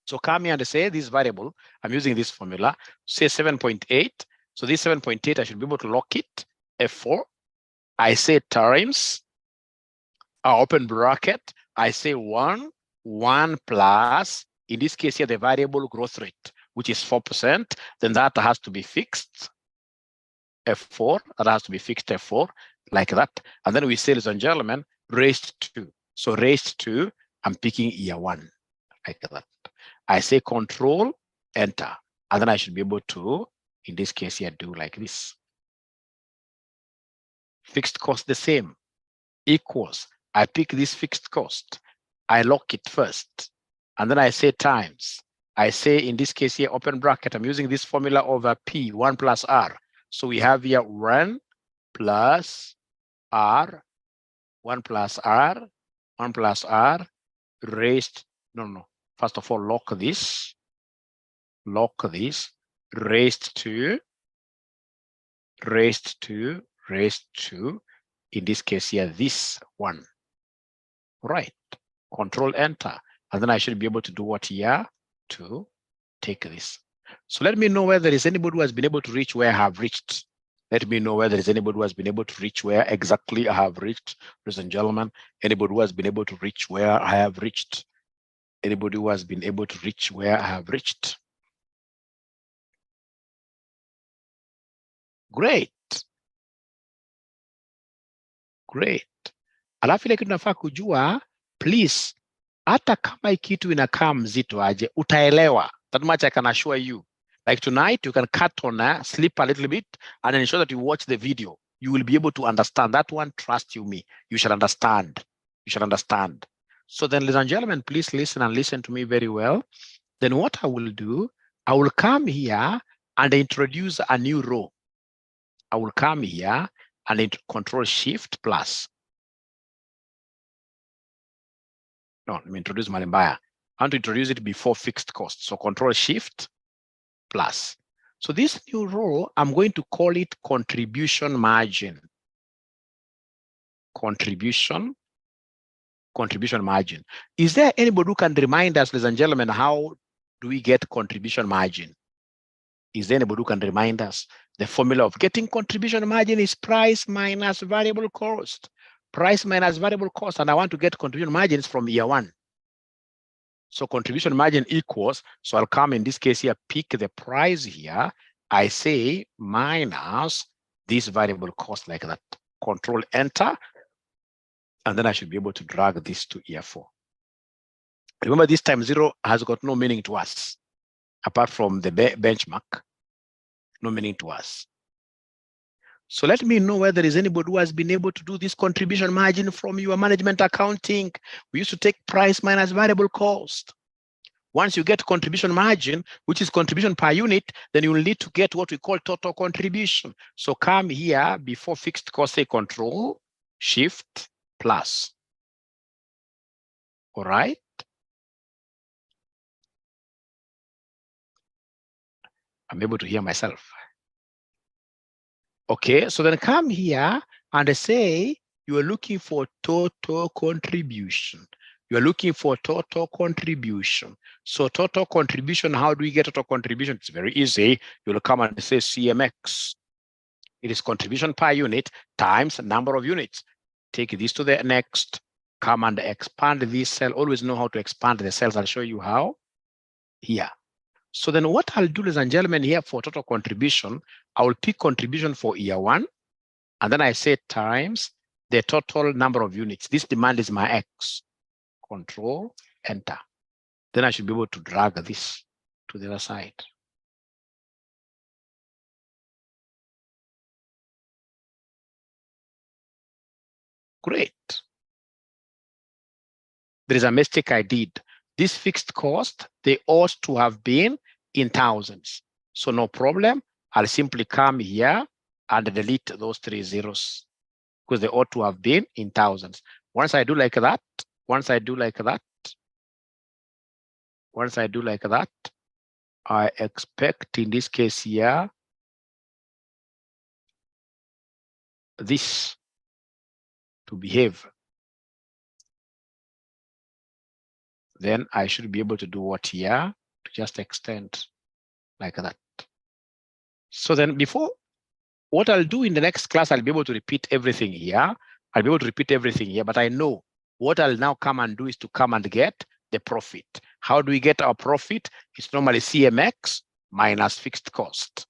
So come here and say this variable, I'm using this formula, say 7.8. So this 7.8, I should be able to lock it, F4. I say times, open bracket, I say 1 plus, in this case here, the variable growth rate, which is 4%, then that has to be fixed, F4, F4, like that. And then we say, ladies and gentlemen, raised to. So raised to, I'm picking year 1, like that. I say control, enter, and then I should be able to, in this case here, do like this. Fixed cost the same, equals, I pick this fixed cost, I lock it first, and then I say times. I say in this case here, open bracket, I'm using this formula over P, 1 plus R. So we have here 1 plus R, 1 plus R, raised, no. First of all, lock this, raised to, in this case here, this one, right? Control enter, and then I should be able to do what here? To take this. So let me know whether there is anybody who has been able to reach where I have reached. Let me know whether there is anybody who has been able to reach where exactly I have reached. Ladies and gentlemen, anybody who has been able to reach where I have reached. Anybody who has been able to reach where I have reached. Great. Alafu ile kitu nafaa kujua, please, hata kama hii kitu inakaa mzito aje, utaelewa. That much I can assure you. Like tonight, you can cut on, sleep a little bit, and ensure that you watch the video. You will be able to understand. That one, trust me, you shall understand. So then, ladies and gentlemen, please listen and listen to me very well. Then what I will do, I will come here and introduce a new row. I will come here and control shift plus. No, let me introduce Malimbaya. I want to introduce it before fixed cost. So control shift plus. So this new row, I'm going to call it contribution margin. Contribution margin. Is there anybody who can remind us, ladies and gentlemen, how do we get contribution margin? Is there anybody who can remind us? The formula of getting contribution margin is price minus variable cost. Price minus variable cost, and I want to get contribution margins from year 1. So contribution margin equals, so I'll come in this case here, pick the price here, I say minus this variable cost like that. Control Enter, and then I should be able to drag this to year 4. Remember, this time 0 has got no meaning to us, apart from the benchmark, no meaning to us. So let me know whether there is anybody who has been able to do this contribution margin from your management accounting. We used to take price minus variable cost. Once you get contribution margin, which is contribution per unit, then you will need to get what we call total contribution. So come here before fixed cost, say Control, Shift, plus. All right. I'm able to hear myself. Okay, so then come here and say you are looking for total contribution. You are looking for total contribution. So total contribution, how do we get total contribution? It's very easy. You'll come and say CMX. It is contribution per unit times number of units. Take this to the next, come and expand this cell. Always know how to expand the cells. I'll show you how here. So then what I'll do, ladies and gentlemen, here for total contribution, I will pick contribution for year 1, and then I say times the total number of units. This demand is my X. Control, Enter. Then I should be able to drag this to the other side. Great. There is a mistake I did. This fixed cost, they ought to have been in thousands. So no problem. I'll simply come here and delete those 3 zeros because they ought to have been in thousands. Once I do like that, once I do like that, once I do like that, I expect in this case here, this to behave. Then I should be able to do what here to just extend like that. So then before, what I'll do in the next class, I'll be able to repeat everything here. I'll be able to repeat everything here, but I know what I'll now come and do is to come and get the profit. How do we get our profit? It's normally CMX minus fixed cost.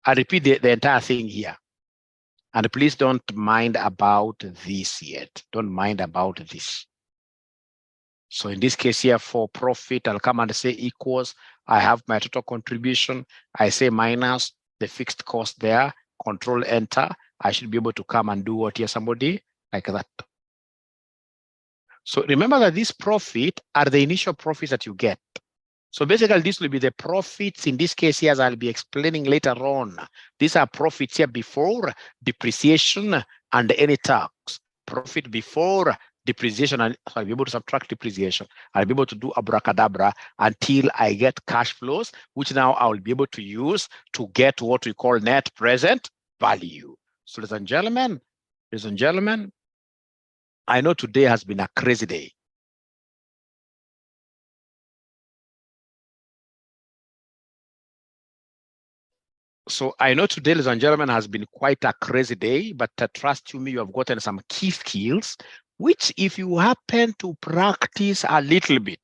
I repeat the entire thing here. And please don't mind about this yet. Don't mind about this. So in this case here for profit, I'll come and say equals, I have my total contribution. I say minus the fixed cost there, Control Enter. I should be able to come and do what here, somebody like that. So remember that these profit are the initial profits that you get. So basically this will be the profits in this case here, as I'll be explaining later on. These are profits here before depreciation and any tax. Profit before depreciation, and so I'll be able to subtract depreciation. I'll be able to do abracadabra until I get cash flows, which now I will be able to use to get what we call net present value. So ladies and gentlemen, I know today has been a crazy day. So I know today, ladies and gentlemen, has been quite a crazy day, but trust you me, you have gotten some key skills, which if you happen to practice a little bit,